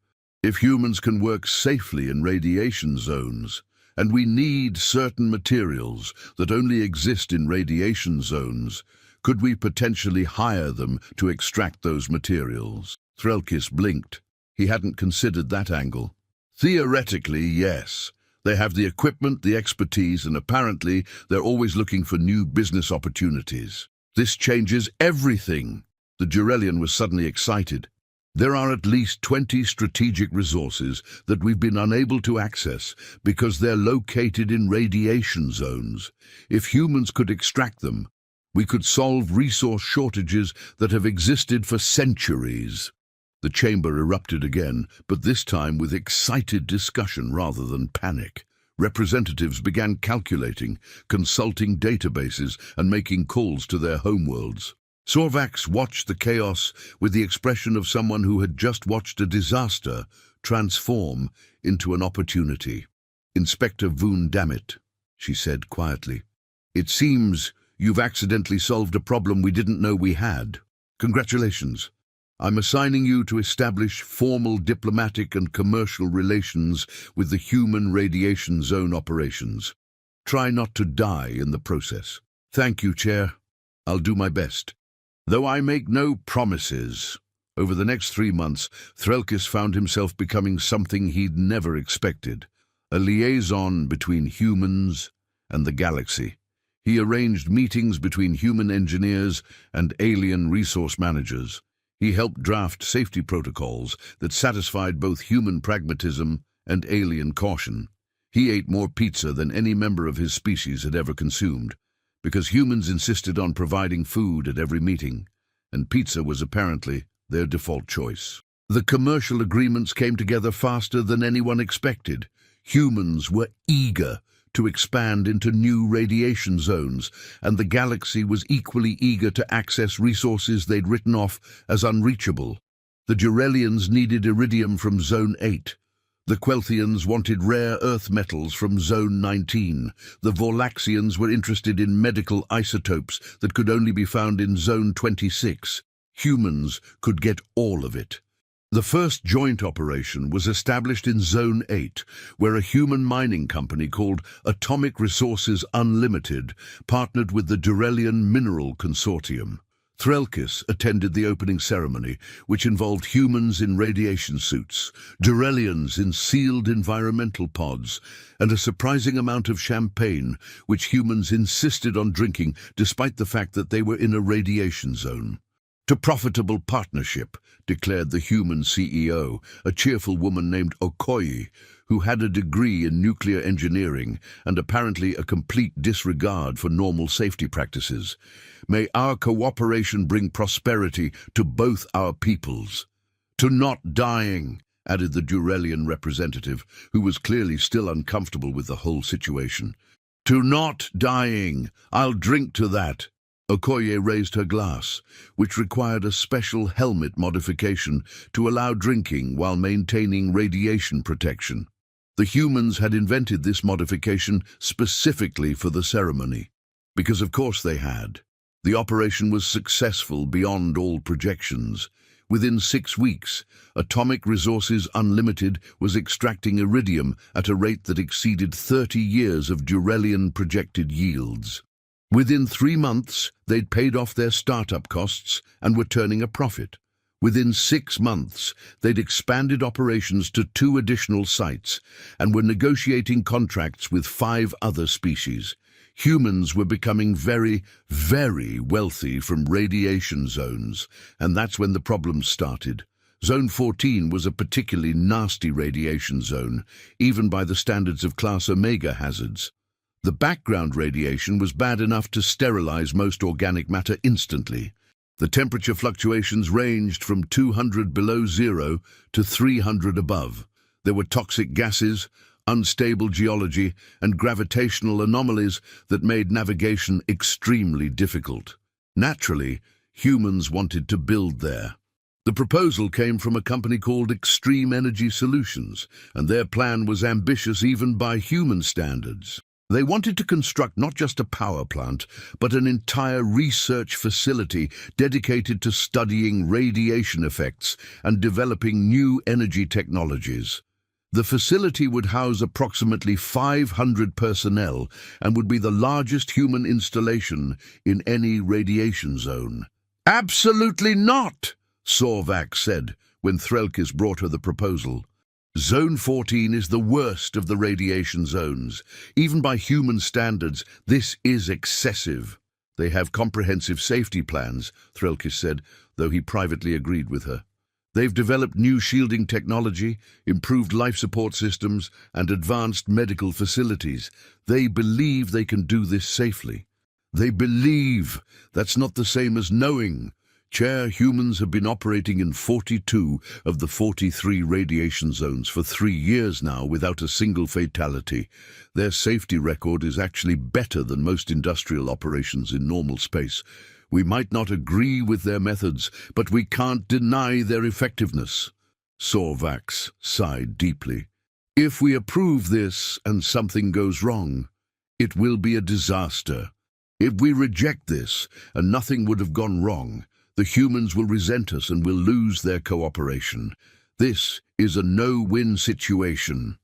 if humans can work safely in radiation zones, and we need certain materials that only exist in radiation zones, could we potentially hire them to extract those materials? Threlkis blinked. He hadn't considered that angle. Theoretically, yes. They have the equipment, the expertise, and apparently they're always looking for new business opportunities. This changes everything. The Durelian was suddenly excited. There are at least 20 strategic resources that we've been unable to access because they're located in radiation zones. If humans could extract them, we could solve resource shortages that have existed for centuries. The chamber erupted again, but this time with excited discussion rather than panic. Representatives began calculating, consulting databases, and making calls to their homeworlds. Sorvax watched the chaos with the expression of someone who had just watched a disaster transform into an opportunity. Inspector Voondammit, she said quietly. It seems you've accidentally solved a problem we didn't know we had. Congratulations. I'm assigning you to establish formal diplomatic and commercial relations with the human radiation zone operations. Try not to die in the process. Thank you, Chair. I'll do my best. Though I make no promises. Over the next 3 months, Threlkis found himself becoming something he'd never expected. A liaison between humans and the galaxy. He arranged meetings between human engineers and alien resource managers. He helped draft safety protocols that satisfied both human pragmatism and alien caution. He ate more pizza than any member of his species had ever consumed, because humans insisted on providing food at every meeting, and pizza was apparently their default choice. The commercial agreements came together faster than anyone expected. Humans were eager to expand into new radiation zones, and the galaxy was equally eager to access resources they'd written off as unreachable. The Durelians needed iridium from Zone 8. The Quelthians wanted rare earth metals from Zone 19. The Vorlaxians were interested in medical isotopes that could only be found in Zone 26. Humans could get all of it. The first joint operation was established in Zone 8, where a human mining company called Atomic Resources Unlimited partnered with the Durelian Mineral Consortium. Threlkis attended the opening ceremony, which involved humans in radiation suits, Durelians in sealed environmental pods, and a surprising amount of champagne, which humans insisted on drinking despite the fact that they were in a radiation zone. "To profitable partnership," declared the human CEO, a cheerful woman named Okoye, who had a degree in nuclear engineering and apparently a complete disregard for normal safety practices. "May our cooperation bring prosperity to both our peoples." "To not dying," added the Durelian representative, who was clearly still uncomfortable with the whole situation. "To not dying. I'll drink to that." Okoye raised her glass, which required a special helmet modification to allow drinking while maintaining radiation protection. The humans had invented this modification specifically for the ceremony, because of course they had. The operation was successful beyond all projections. Within 6 weeks, Atomic Resources Unlimited was extracting iridium at a rate that exceeded 30 years of Durelian projected yields. Within 3 months, they'd paid off their startup costs and were turning a profit. Within 6 months, they'd expanded operations to 2 additional sites and were negotiating contracts with 5 other species. Humans were becoming very, very wealthy from radiation zones, and that's when the problems started. Zone 14 was a particularly nasty radiation zone, even by the standards of Class Omega hazards. The background radiation was bad enough to sterilize most organic matter instantly. The temperature fluctuations ranged from 200 below zero to 300 above. There were toxic gases, unstable geology, and gravitational anomalies that made navigation extremely difficult. Naturally, humans wanted to build there. The proposal came from a company called Extreme Energy Solutions, and their plan was ambitious even by human standards. They wanted to construct not just a power plant, but an entire research facility dedicated to studying radiation effects and developing new energy technologies. The facility would house approximately 500 personnel and would be the largest human installation in any radiation zone. "Absolutely not," Sorvac said when Threlkis brought her the proposal. "Zone 14 is the worst of the radiation zones. Even by human standards, this is excessive." "They have comprehensive safety plans," Threlkis said, though he privately agreed with her. "They've developed new shielding technology, improved life support systems, and advanced medical facilities. They believe they can do this safely." "They believe. That's not the same as knowing. Chair, humans have been operating in 42 of the 43 radiation zones for 3 years now without a single fatality. Their safety record is actually better than most industrial operations in normal space. We might not agree with their methods, but we can't deny their effectiveness." Sorvax sighed deeply. "If we approve this and something goes wrong, it will be a disaster. If we reject this and nothing would have gone wrong, the humans will resent us and will lose their cooperation. This is a no-win situation."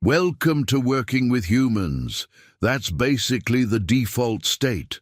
"Welcome to working with humans. That's basically the default state."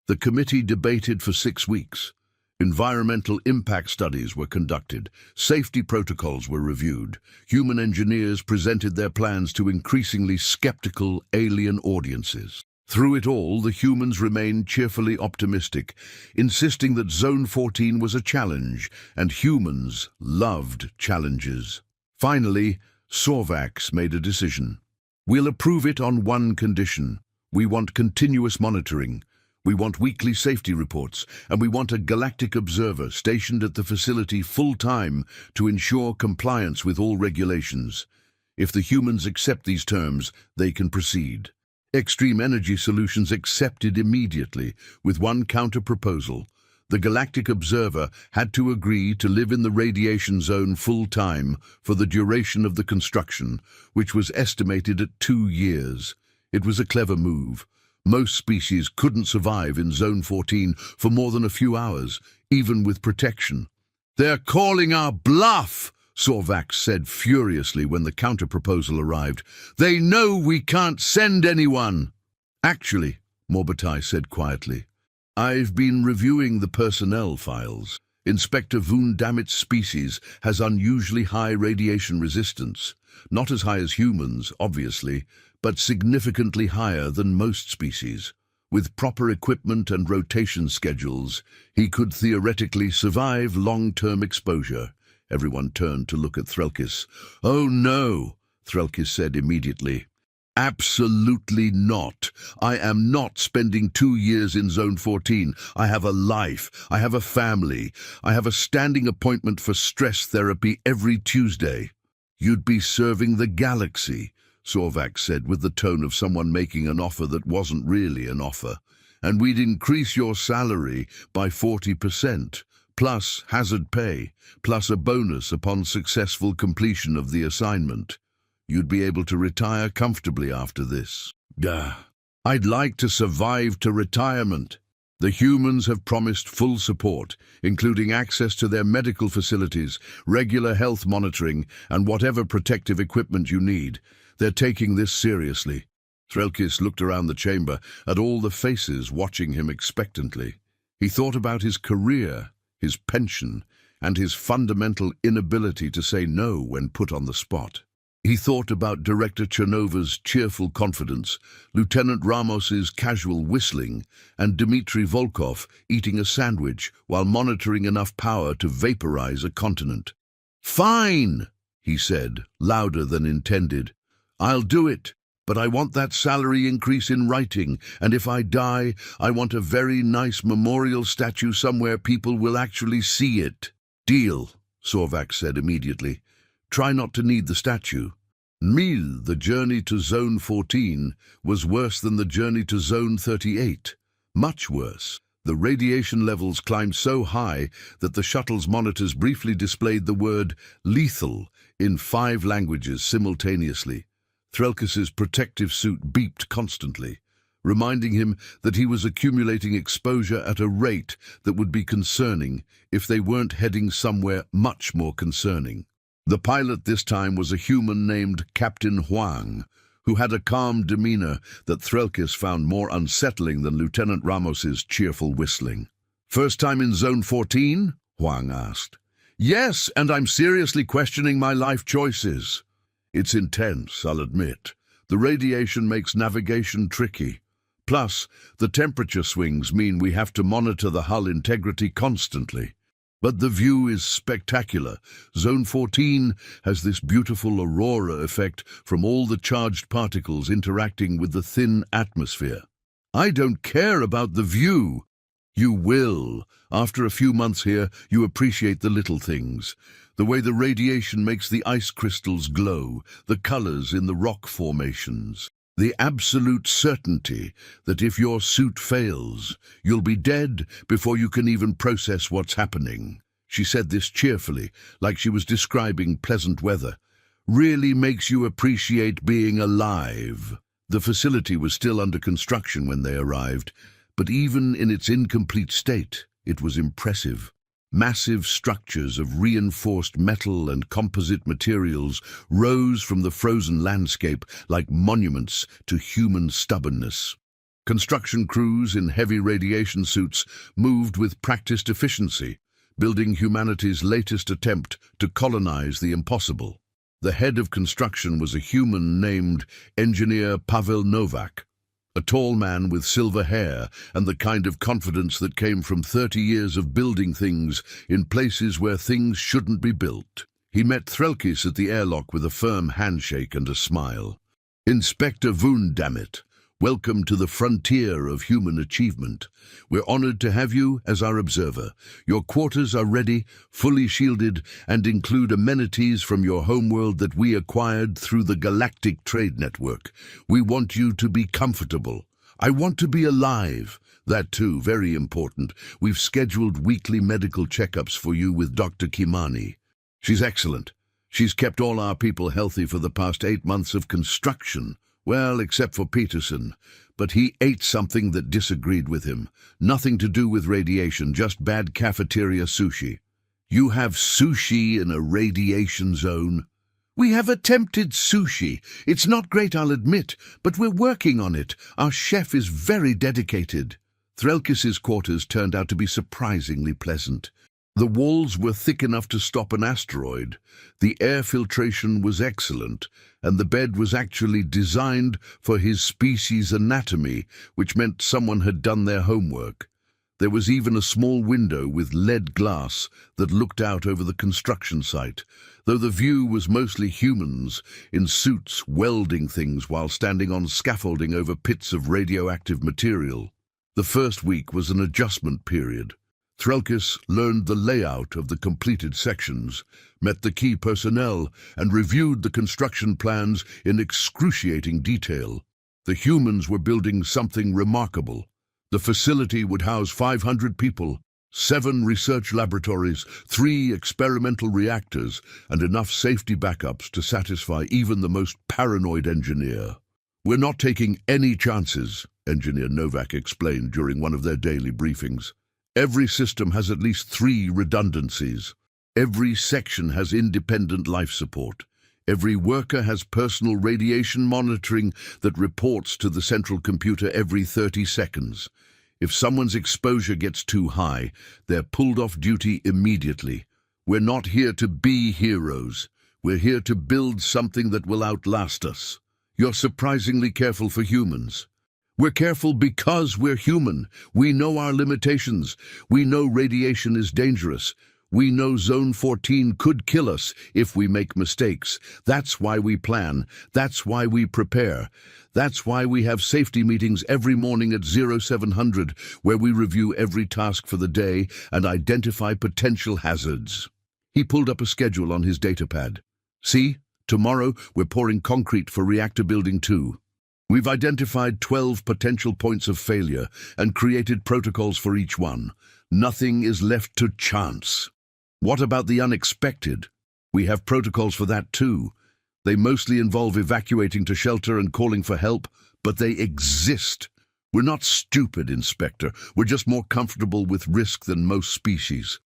The committee debated for 6 weeks. Environmental impact studies were conducted. Safety protocols were reviewed. Human engineers presented their plans to increasingly skeptical alien audiences. Through it all, the humans remained cheerfully optimistic, insisting that Zone 14 was a challenge, and humans loved challenges. Finally, Sorvax made a decision. We'll approve it on one condition. We want continuous monitoring. We want weekly safety reports, and we want a galactic observer stationed at the facility full-time to ensure compliance with all regulations. If the humans accept these terms, they can proceed. Extreme Energy Solutions accepted immediately, with one counter-proposal. The Galactic Observer had to agree to live in the radiation zone full-time for the duration of the construction, which was estimated at 2 years. It was a clever move. Most species couldn't survive in Zone 14 for more than a few hours, even with protection. "They're calling our bluff!" Sorvax said furiously when the counter-proposal arrived. "They know we can't send anyone." "Actually," Morbitai said quietly, "I've been reviewing the personnel files. Inspector Vundamit's species has unusually high radiation resistance. Not as high as humans, obviously, but significantly higher than most species. With proper equipment and rotation schedules, he could theoretically survive long-term exposure." Everyone turned to look at Threlkis. "Oh no," Threlkis said immediately. "Absolutely not. I am not spending 2 years in Zone 14. I have a life. I have a family. I have a standing appointment for stress therapy every Tuesday." "You'd be serving the galaxy," Sorvax said with the tone of someone making an offer that wasn't really an offer. "And we'd increase your salary by 40%. Plus hazard pay, plus a bonus upon successful completion of the assignment. You'd be able to retire comfortably after this." "Gah. I'd like to survive to retirement." "The humans have promised full support, including access to their medical facilities, regular health monitoring, and whatever protective equipment you need. They're taking this seriously." Threlkis looked around the chamber at all the faces watching him expectantly. He thought about his career, his pension, and his fundamental inability to say no when put on the spot. He thought about Director Chernova's cheerful confidence, Lieutenant Ramos's casual whistling, and Dmitry Volkov eating a sandwich while monitoring enough power to vaporize a continent. "Fine," he said, louder than intended. "I'll do it. But I want that salary increase in writing, and if I die, I want a very nice memorial statue somewhere people will actually see it." "Deal," Sorvax said immediately. "Try not to need the statue." The journey to Zone 14 was worse than the journey to Zone 38. Much worse. The radiation levels climbed so high that the shuttle's monitors briefly displayed the word "lethal" in 5 languages simultaneously. Threlkis's protective suit beeped constantly, reminding him that he was accumulating exposure at a rate that would be concerning if they weren't heading somewhere much more concerning. The pilot this time was a human named Captain Huang, who had a calm demeanor that Threlkis found more unsettling than Lieutenant Ramos's cheerful whistling. "First time in Zone 14? Huang asked. "Yes, and I'm seriously questioning my life choices." "It's intense, I'll admit. The radiation makes navigation tricky. Plus, the temperature swings mean we have to monitor the hull integrity constantly. But the view is spectacular. Zone 14 has this beautiful aurora effect from all the charged particles interacting with the thin atmosphere." "I don't care about the view." "You will. After a few months here, you appreciate the little things. The way the radiation makes the ice crystals glow, the colors in the rock formations. The absolute certainty that if your suit fails, you'll be dead before you can even process what's happening." She said this cheerfully, like she was describing pleasant weather. "Really makes you appreciate being alive." The facility was still under construction when they arrived, but even in its incomplete state, it was impressive. Massive structures of reinforced metal and composite materials rose from the frozen landscape like monuments to human stubbornness. Construction crews in heavy radiation suits moved with practiced efficiency, building humanity's latest attempt to colonize the impossible. The head of construction was a human named Engineer Pavel Novak. A tall man with silver hair and the kind of confidence that came from 30 years of building things in places where things shouldn't be built. He met Threlkis at the airlock with a firm handshake and a smile. "Inspector Wundammit, welcome to the frontier of human achievement. We're honored to have you as our observer. Your quarters are ready, fully shielded, and include amenities from your homeworld that we acquired through the Galactic Trade Network. We want you to be comfortable. I want to be alive. That too, very important. We've scheduled weekly medical checkups for you with Dr. Kimani. She's excellent. She's kept all our people healthy for the past 8 months of construction. Well, except for Peterson. But he ate something that disagreed with him. Nothing to do with radiation, just bad cafeteria sushi." "You have sushi in a radiation zone?" "We have attempted sushi. It's not great, I'll admit, but we're working on it. Our chef is very dedicated." Threlkis's quarters turned out to be surprisingly pleasant. The walls were thick enough to stop an asteroid, the air filtration was excellent, and the bed was actually designed for his species' anatomy, which meant someone had done their homework. There was even a small window with lead glass that looked out over the construction site, though the view was mostly humans in suits welding things while standing on scaffolding over pits of radioactive material. The first week was an adjustment period. Threlkis learned the layout of the completed sections, met the key personnel, and reviewed the construction plans in excruciating detail. The humans were building something remarkable. The facility would house 500 people, 7 research laboratories, 3 experimental reactors, and enough safety backups to satisfy even the most paranoid engineer. "We're not taking any chances," Engineer Novak explained during one of their daily briefings. "Every system has at least 3 redundancies. Every section has independent life support. Every worker has personal radiation monitoring that reports to the central computer every 30 seconds. If someone's exposure gets too high, they're pulled off duty immediately. We're not here to be heroes. We're here to build something that will outlast us. You're surprisingly careful for humans." "We're careful because we're human. We know our limitations. We know radiation is dangerous. We know Zone 14 could kill us if we make mistakes. That's why we plan. That's why we prepare. That's why we have safety meetings every morning at 0700, where we review every task for the day and identify potential hazards." He pulled up a schedule on his datapad. "See, tomorrow we're pouring concrete for reactor building 2. We've identified 12 potential points of failure and created protocols for each one. Nothing is left to chance." "What about the unexpected?" "We have protocols for that too. They mostly involve evacuating to shelter and calling for help, but they exist. We're not stupid, Inspector. We're just more comfortable with risk than most species."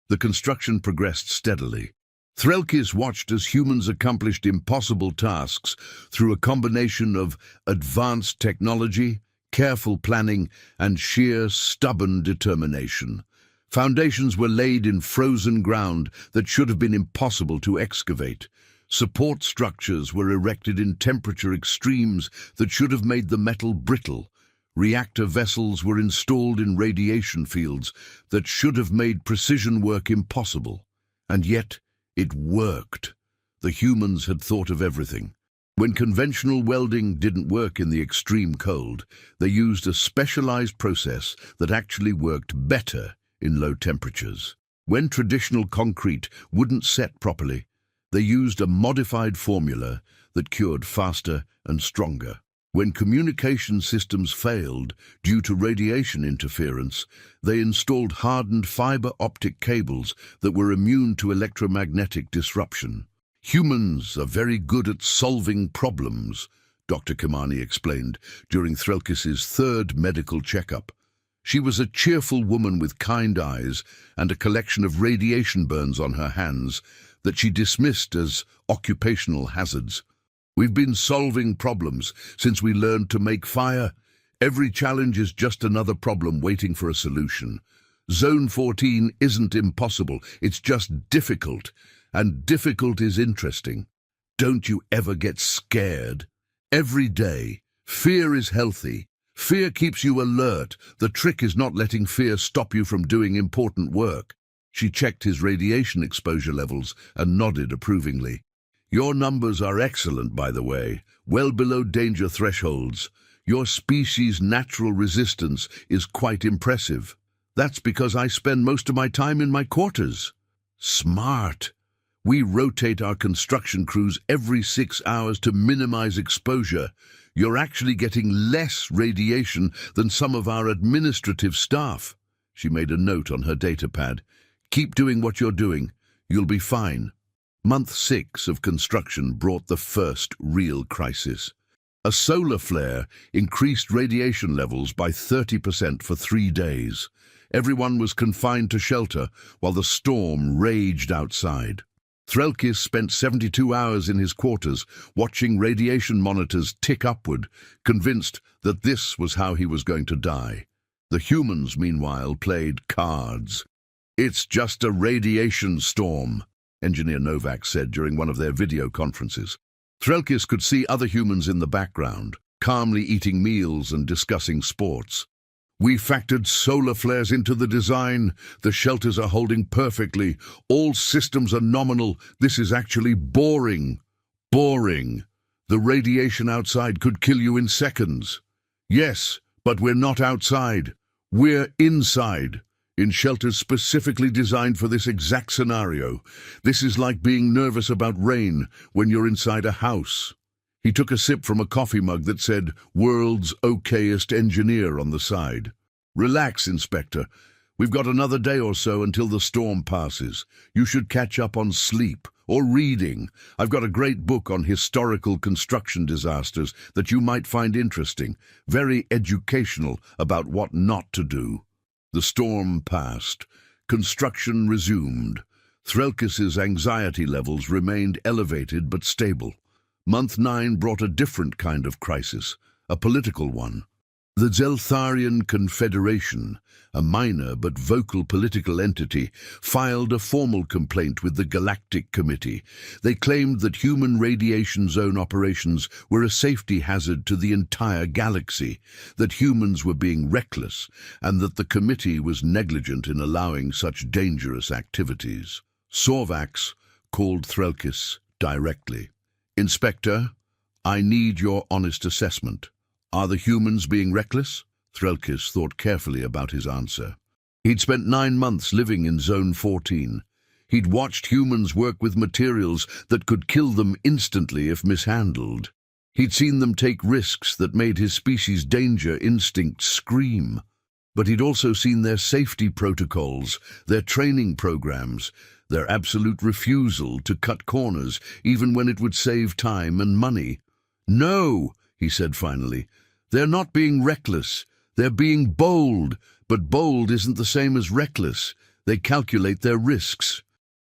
The construction progressed steadily. Threlkis watched as humans accomplished impossible tasks through a combination of advanced technology, careful planning, and sheer stubborn determination. Foundations were laid in frozen ground that should have been impossible to excavate. Support structures were erected in temperature extremes that should have made the metal brittle. Reactor vessels were installed in radiation fields that should have made precision work impossible. And yet, it worked. The humans had thought of everything. When conventional welding didn't work in the extreme cold, they used a specialized process that actually worked better in low temperatures. When traditional concrete wouldn't set properly, they used a modified formula that cured faster and stronger. When communication systems failed due to radiation interference, they installed hardened fiber optic cables that were immune to electromagnetic disruption. "Humans are very good at solving problems," Dr. Kimani explained during Threlkis's 3rd medical checkup. She was a cheerful woman with kind eyes and a collection of radiation burns on her hands that she dismissed as occupational hazards. "We've been solving problems since we learned to make fire. Every challenge is just another problem waiting for a solution. Zone 14 isn't impossible, it's just difficult, and difficult is interesting. Don't you ever get scared. Every day, fear is healthy, Fear keeps you alert. The trick is not letting fear stop you from doing important work. She checked his radiation exposure levels and nodded approvingly. Your numbers are excellent, by the way, well below danger thresholds. Your species' natural resistance is quite impressive. That's because I spend most of my time in my quarters. Smart. We rotate our construction crews every 6 hours to minimize exposure. You're actually getting less radiation than some of our administrative staff. She made a note on her data pad. Keep doing what you're doing. You'll be fine. Month 6 of construction brought the first real crisis. A solar flare increased radiation levels by 30% for 3 days. Everyone was confined to shelter while the storm raged outside. Threlkis spent 72 hours in his quarters watching radiation monitors tick upward, convinced that this was how he was going to die. The humans, meanwhile, played cards. "It's just a radiation storm," Engineer Novak said during one of their video conferences. Threlkis could see other humans in the background, calmly eating meals and discussing sports. "We factored solar flares into the design. The shelters are holding perfectly. All systems are nominal. This is actually boring." "Boring. The radiation outside could kill you in seconds." "Yes, but we're not outside. We're inside, in shelters specifically designed for this exact scenario. This is like being nervous about rain when you're inside a house." He took a sip from a coffee mug that said, "World's okayest engineer" on the side. "Relax, Inspector. We've got another day or so until the storm passes. You should catch up on sleep or reading. I've got a great book on historical construction disasters that you might find interesting, very educational about what not to do." The storm passed. Construction resumed. Threlkis's anxiety levels remained elevated but stable. Month 9 brought a different kind of crisis, a political one. The Zeltharian Confederation, a minor but vocal political entity, filed a formal complaint with the Galactic Committee. They claimed that human radiation zone operations were a safety hazard to the entire galaxy, that humans were being reckless, and that the committee was negligent in allowing such dangerous activities. Sorvax called Threlkis directly. "Inspector, I need your honest assessment. Are the humans being reckless?" Threlkis thought carefully about his answer. He'd spent 9 months living in Zone 14. He'd watched humans work with materials that could kill them instantly if mishandled. He'd seen them take risks that made his species' danger instincts scream. But he'd also seen their safety protocols, their training programs, their absolute refusal to cut corners, even when it would save time and money. "No," he said finally, "they're not being reckless. They're being bold, but bold isn't the same as reckless. They calculate their risks.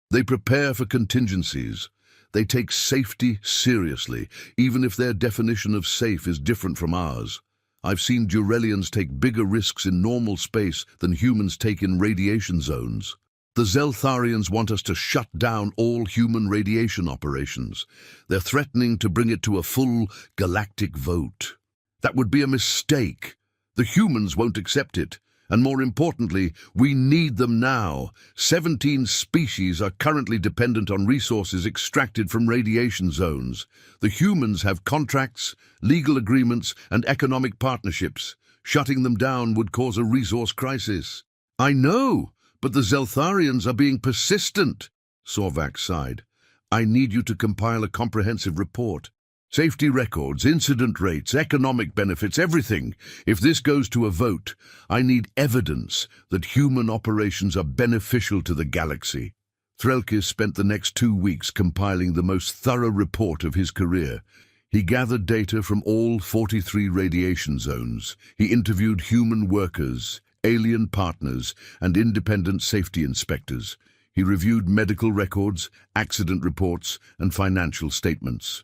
They prepare for contingencies. They take safety seriously, even if their definition of safe is different from ours. I've seen Durelians take bigger risks in normal space than humans take in radiation zones. The Zeltharians want us to shut down all human radiation operations. They're threatening to bring it to a full galactic vote. That would be a mistake. The humans won't accept it. And more importantly, we need them now. 17 species are currently dependent on resources extracted from radiation zones. The humans have contracts, legal agreements, and economic partnerships. Shutting them down would cause a resource crisis." "I know, but the Zeltharians are being persistent," Sorvax sighed. "I need you to compile a comprehensive report. Safety records, incident rates, economic benefits, everything. If this goes to a vote, I need evidence that human operations are beneficial to the galaxy." Threlkis spent the next 2 weeks compiling the most thorough report of his career. He gathered data from all 43 radiation zones. He interviewed human workers, alien partners, and independent safety inspectors. He reviewed medical records, accident reports, and financial statements.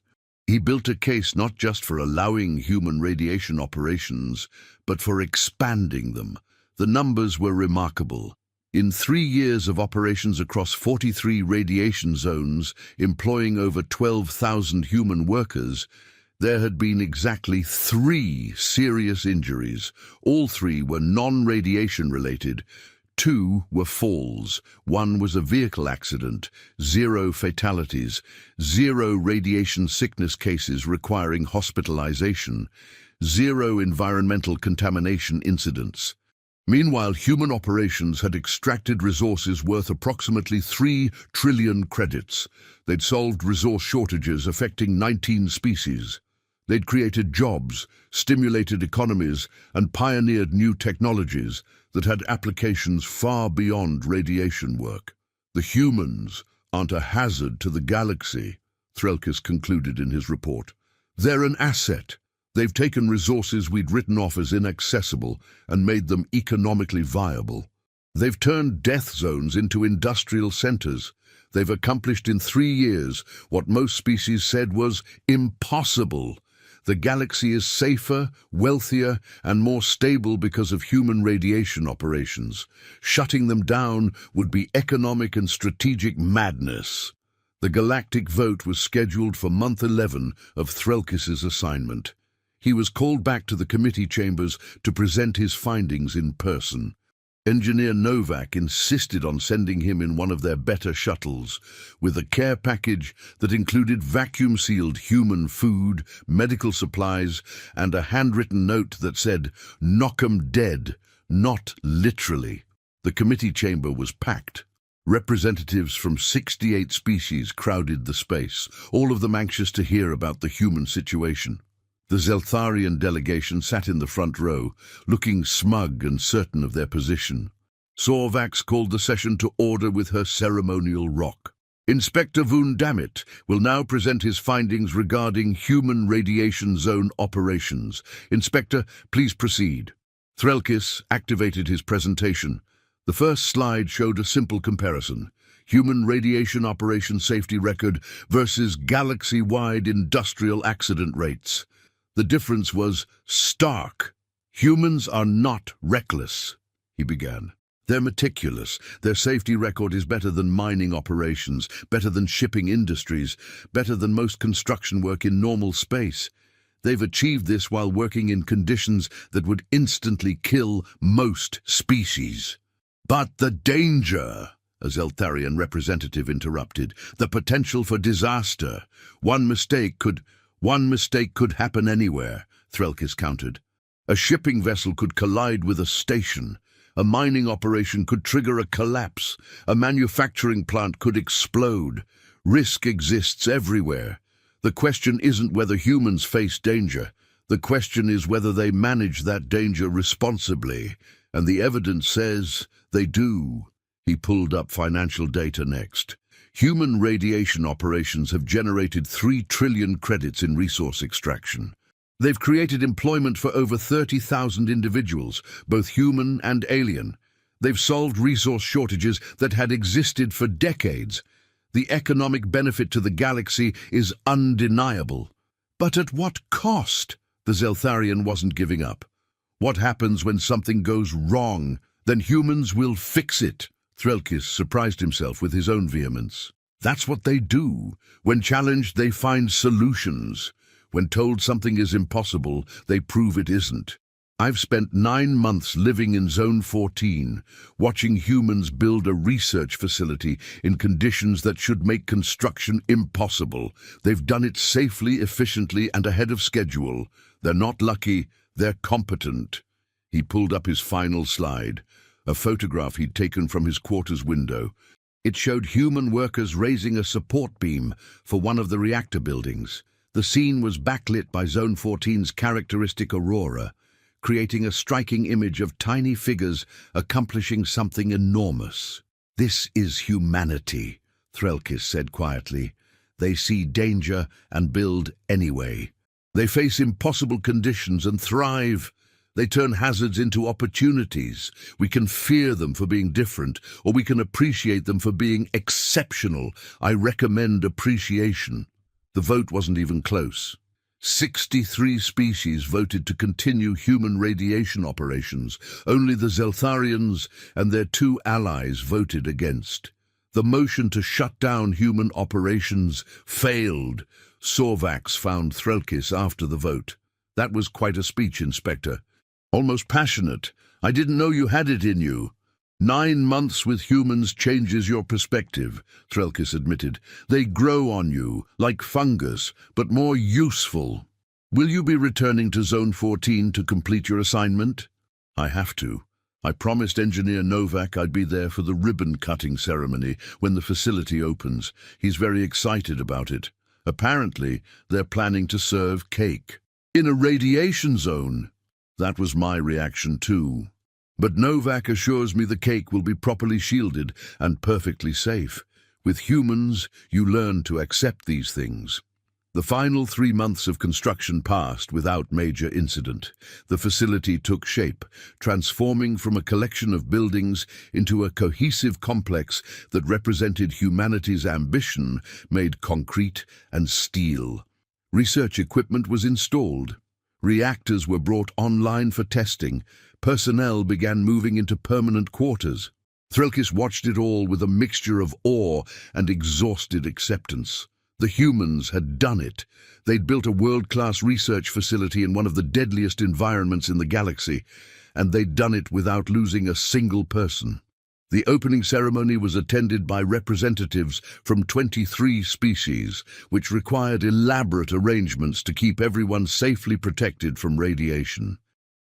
He built a case not just for allowing human radiation operations, but for expanding them. The numbers were remarkable. In 3 years of operations across 43 radiation zones, employing over 12,000 human workers, There had been exactly 3 serious injuries. All 3 were non-radiation related. 2 were falls. 1 was a vehicle accident. 0 fatalities. 0 radiation sickness cases requiring hospitalization. 0 environmental contamination incidents. Meanwhile, human operations had extracted resources worth approximately 3 trillion credits. They'd solved resource shortages affecting 19 species. They'd created jobs, stimulated economies, and pioneered new technologies that had applications far beyond radiation work. The humans aren't a hazard to the galaxy, Threlkis concluded in his report. They're an asset. They've taken resources we'd written off as inaccessible and made them economically viable. They've turned death zones into industrial centers. They've accomplished in 3 years what most species said was impossible. The galaxy is safer, wealthier, and more stable because of human radiation operations. Shutting them down would be economic and strategic madness. The galactic vote was scheduled for month 11 of Threlkis's assignment. He was called back to the committee chambers to present his findings in person. Engineer Novak insisted on sending him in one of their better shuttles, with a care package that included vacuum-sealed human food, medical supplies, and a handwritten note that said, "Knock 'em dead, not literally." The committee chamber was packed. Representatives from 68 species crowded the space, all of them anxious to hear about the human situation. The Zeltharian delegation sat in the front row, looking smug and certain of their position. Sorvax called the session to order with her ceremonial rock. Inspector Vundamit will now present his findings regarding human radiation zone operations. Inspector, please proceed. Threlkis activated his presentation. The first slide showed a simple comparison. Human radiation operation safety record versus galaxy-wide industrial accident rates. The difference was stark. Humans are not reckless, he began. They're meticulous. Their safety record is better than mining operations, better than shipping industries, better than most construction work in normal space. They've achieved this while working in conditions that would instantly kill most species. But the danger, a Zeltharian representative interrupted, the potential for disaster. One mistake could happen anywhere, Threlkis countered. A shipping vessel could collide with a station. A mining operation could trigger a collapse. A manufacturing plant could explode. Risk exists everywhere. The question isn't whether humans face danger. The question is whether they manage that danger responsibly. And the evidence says they do. He pulled up financial data next. Human radiation operations have generated 3 trillion credits in resource extraction. They've created employment for over 30,000 individuals, both human and alien. They've solved resource shortages that had existed for decades. The economic benefit to the galaxy is undeniable. But at what cost? The Zeltharian wasn't giving up. What happens when something goes wrong? Then humans will fix it. Threlkis surprised himself with his own vehemence. That's what they do. When challenged, they find solutions. When told something is impossible, they prove it isn't. I've spent 9 months living in Zone 14, watching humans build a research facility in conditions that should make construction impossible. They've done it safely, efficiently, and ahead of schedule. They're not lucky, they're competent. He pulled up his final slide, a photograph he'd taken from his quarters window. It showed human workers raising a support beam for one of the reactor buildings. The scene was backlit by Zone 14's characteristic aurora, creating a striking image of tiny figures accomplishing something enormous. This is humanity, Threlkis said quietly. They see danger and build anyway. They face impossible conditions and thrive. They turn hazards into opportunities. We can fear them for being different, or we can appreciate them for being exceptional. I recommend appreciation. The vote wasn't even close. 63 species voted to continue human radiation operations. Only the Zeltharians and their 2 allies voted against. The motion to shut down human operations failed. Sorvax found Threlkis after the vote. That was quite a speech, Inspector. Almost passionate. I didn't know you had it in you. 9 months with humans changes your perspective, Threlkis admitted. They grow on you, like fungus, but more useful. Will you be returning to Zone 14 to complete your assignment? I have to. I promised Engineer Novak I'd be there for the ribbon-cutting ceremony when the facility opens. He's very excited about it. Apparently, they're planning to serve cake. In a radiation zone. That was my reaction too. But Novak assures me the cake will be properly shielded and perfectly safe. With humans, you learn to accept these things. The final 3 months of construction passed without major incident. The facility took shape, transforming from a collection of buildings into a cohesive complex that represented humanity's ambition made concrete and steel. Research equipment was installed. Reactors were brought online for testing. Personnel began moving into permanent quarters. Threlkis watched it all with a mixture of awe and exhausted acceptance. The humans had done it. They'd built a world-class research facility in one of the deadliest environments in the galaxy, and they'd done it without losing a single person. The opening ceremony was attended by representatives from 23 species, which required elaborate arrangements to keep everyone safely protected from radiation.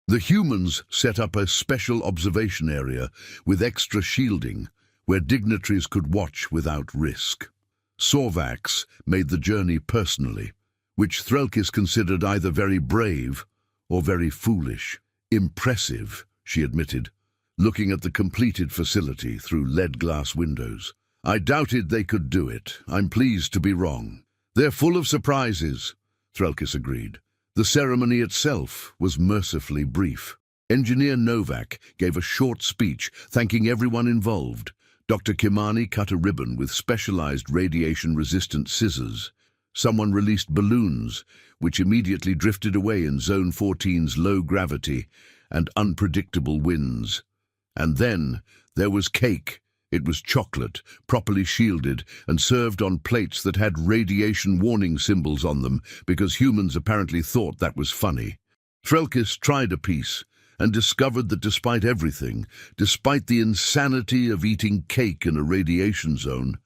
The humans set up a special observation area with extra shielding, where dignitaries could watch without risk. Sorvax made the journey personally, which Threlkis considered either very brave or very foolish. Impressive, she admitted, looking at the completed facility through lead-glass windows. I doubted they could do it. I'm pleased to be wrong. They're full of surprises, Threlkis agreed. The ceremony itself was mercifully brief. Engineer Novak gave a short speech thanking everyone involved. Dr. Kimani cut a ribbon with specialized radiation-resistant scissors. Someone released balloons, which immediately drifted away in Zone 14's low gravity and unpredictable winds. And then there was cake. It was chocolate, properly shielded, and served on plates that had radiation warning symbols on them because humans apparently thought that was funny. Threlkis tried a piece and discovered that despite everything, despite the insanity of eating cake in a radiation zone,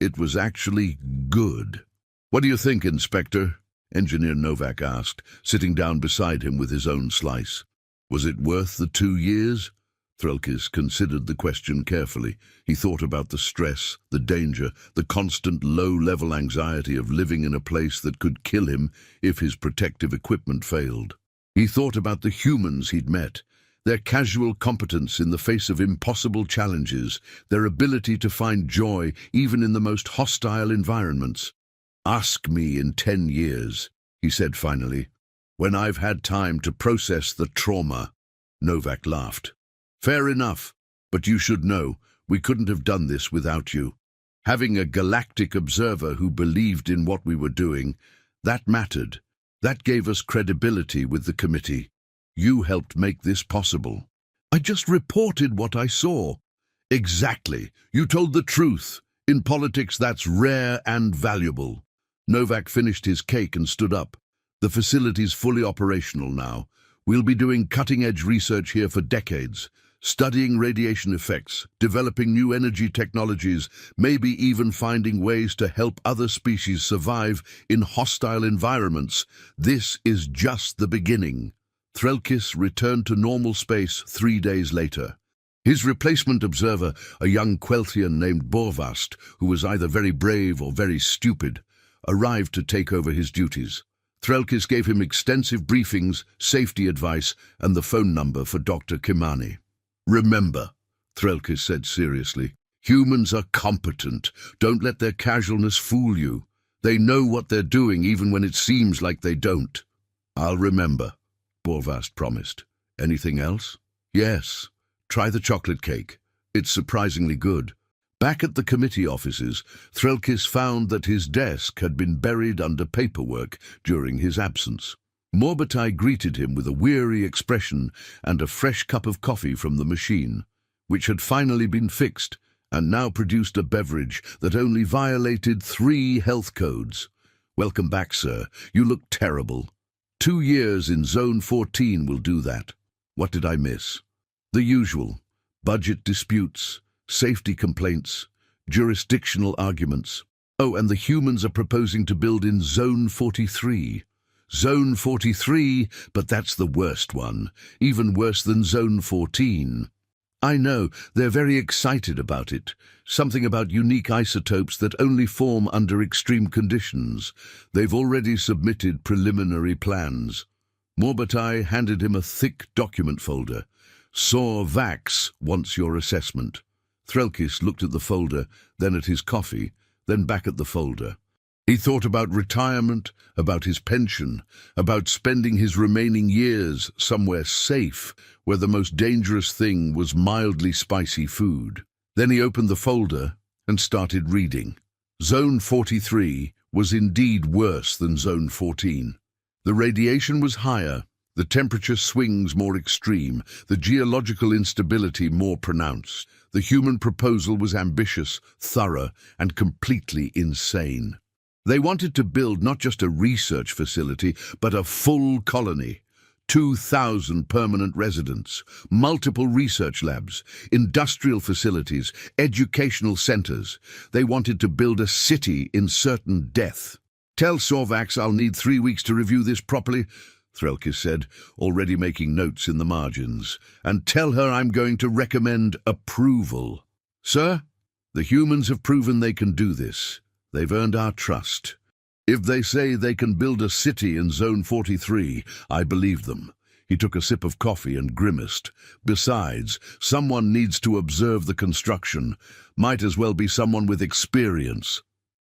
it was actually good. What do you think, Inspector? Engineer Novak asked, sitting down beside him with his own slice. Was it worth the 2 years? Threlkis considered the question carefully. He thought about the stress, the danger, the constant low-level anxiety of living in a place that could kill him if his protective equipment failed. He thought about the humans he'd met, their casual competence in the face of impossible challenges, their ability to find joy even in the most hostile environments. Ask me in 10 years, he said finally, when I've had time to process the trauma. Novak laughed. Fair enough, but you should know, we couldn't have done this without you. Having a galactic observer who believed in what we were doing, that mattered. That gave us credibility with the committee. You helped make this possible. I just reported what I saw. Exactly. You told the truth. In politics, that's rare and valuable. Novak finished his cake and stood up. The facility's fully operational now. We'll be doing cutting-edge research here for decades, studying radiation effects, developing new energy technologies, maybe even finding ways to help other species survive in hostile environments. This is just the beginning. Threlkis returned to normal space 3 days later. His replacement observer, a young Quelthian named Borvast, who was either very brave or very stupid, arrived to take over his duties. Threlkis gave him extensive briefings, safety advice, and the phone number for Dr. Kimani. Remember, Threlkis said seriously, humans are competent. Don't let their casualness fool you. They know what they're doing even when it seems like they don't. I'll remember, Borvast promised. Anything else? Yes. Try the chocolate cake. It's surprisingly good. Back at the committee offices, Threlkis found that his desk had been buried under paperwork during his absence. Morbatai greeted him with a weary expression and a fresh cup of coffee from the machine, which had finally been fixed and now produced a beverage that only violated 3 health codes. Welcome back, sir. You look terrible. 2 years in Zone 14 will do that. What did I miss? The usual. Budget disputes, safety complaints, jurisdictional arguments. Oh, and the humans are proposing to build in Zone 43. Zone 43, but that's the worst one. Even worse than Zone 14. I know, they're very excited about it. Something about unique isotopes that only form under extreme conditions. They've already submitted preliminary plans. Morbatai handed him a thick document folder. Saw Vax wants your assessment. Threlkis looked at the folder, then at his coffee, then back at the folder. He thought about retirement, about his pension, about spending his remaining years somewhere safe, where the most dangerous thing was mildly spicy food. Then he opened the folder and started reading. Zone 43 was indeed worse than Zone 14. The radiation was higher, the temperature swings more extreme, the geological instability more pronounced. The human proposal was ambitious, thorough, and completely insane. They wanted to build not just a research facility, but a full colony. 2,000 permanent residents, multiple research labs, industrial facilities, educational centers. They wanted to build a city in certain death. Tell Sorvax I'll need 3 weeks to review this properly, Threlkis said, already making notes in the margins. And tell her I'm going to recommend approval. Sir, the humans have proven they can do this. They've earned our trust. If they say they can build a city in Zone 43, I believe them. He took a sip of coffee and grimaced. Besides, someone needs to observe the construction. Might as well be someone with experience.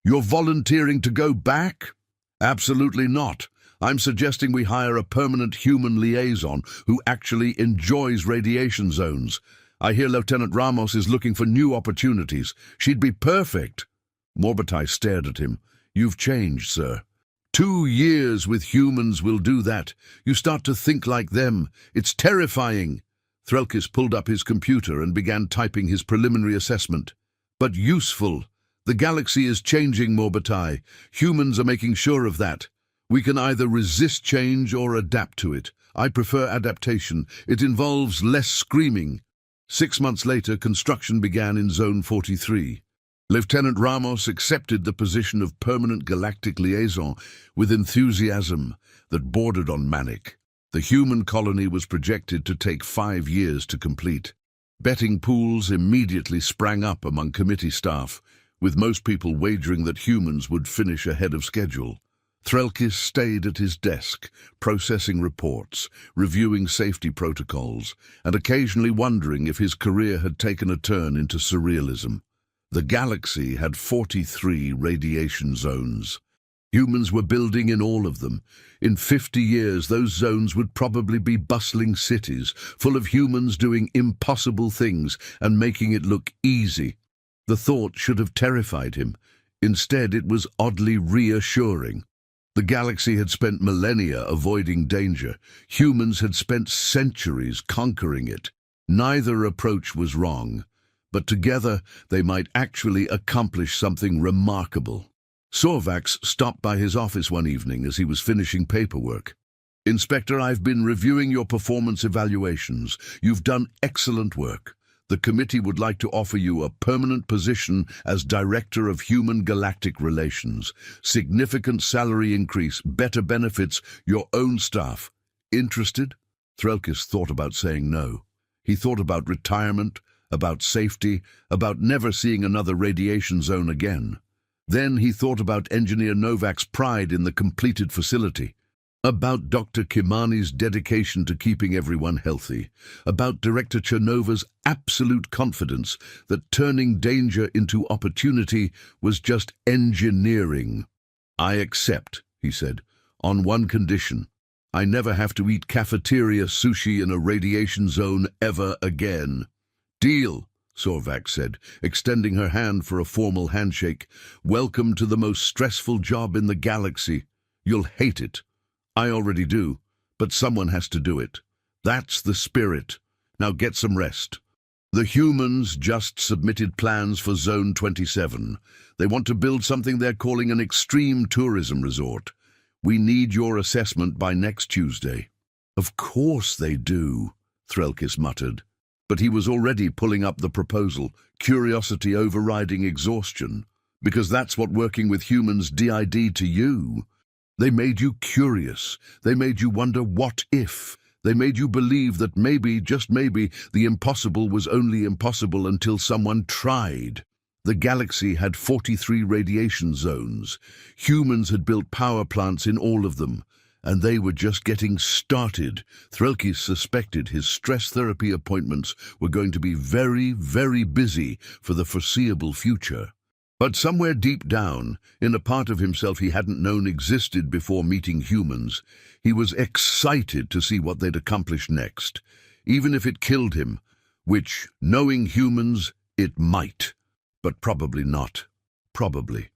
You're volunteering to go back? Absolutely not. I'm suggesting we hire a permanent human liaison who actually enjoys radiation zones. I hear Lieutenant Ramos is looking for new opportunities. She'd be perfect. Morbatai stared at him. You've changed, sir. 2 years with humans will do that. You start to think like them. It's terrifying. Threlkis pulled up his computer and began typing his preliminary assessment. But useful. The galaxy is changing, Morbatai. Humans are making sure of that. We can either resist change or adapt to it. I prefer adaptation. It involves less screaming. 6 months later, construction began in Zone 43. Lieutenant Ramos accepted the position of permanent galactic liaison with enthusiasm that bordered on manic. The human colony was projected to take 5 years to complete. Betting pools immediately sprang up among committee staff, with most people wagering that humans would finish ahead of schedule. Threlkis stayed at his desk, processing reports, reviewing safety protocols, and occasionally wondering if his career had taken a turn into surrealism. The galaxy had 43 radiation zones. Humans were building in all of them. In 50 years, those zones would probably be bustling cities, full of humans doing impossible things and making it look easy. The thought should have terrified him. Instead, it was oddly reassuring. The galaxy had spent millennia avoiding danger. Humans had spent centuries conquering it. Neither approach was wrong. But together they might actually accomplish something remarkable. Sorvax stopped by his office one evening as he was finishing paperwork. Inspector, I've been reviewing your performance evaluations. You've done excellent work. The committee would like to offer you a permanent position as Director of Human Galactic Relations. Significant salary increase, better benefits, your own staff. Interested? Threlkis thought about saying no. He thought about retirement, about safety, about never seeing another radiation zone again. Then he thought about Engineer Novak's pride in the completed facility, about Dr. Kimani's dedication to keeping everyone healthy, about Director Chernova's absolute confidence that turning danger into opportunity was just engineering. I accept, he said, on one condition. I never have to eat cafeteria sushi in a radiation zone ever again. Deal, Sorvax said, extending her hand for a formal handshake. Welcome to the most stressful job in the galaxy. You'll hate it. I already do, but someone has to do it. That's the spirit. Now get some rest. The humans just submitted plans for Zone 27. They want to build something they're calling an extreme tourism resort. We need your assessment by next Tuesday. Of course they do, Threlkis muttered. But he was already pulling up the proposal, curiosity overriding exhaustion, because that's what working with humans did to you. They made you curious. They made you wonder what if. They made you believe that maybe, just maybe, the impossible was only impossible until someone tried. The galaxy had 43 radiation zones. Humans had built power plants in all of them, and they were just getting started. Threlkis suspected his stress therapy appointments were going to be very, very busy for the foreseeable future. But somewhere deep down, in a part of himself he hadn't known existed before meeting humans, he was excited to see what they'd accomplish next, even if it killed him, which, knowing humans, it might. But probably not. Probably.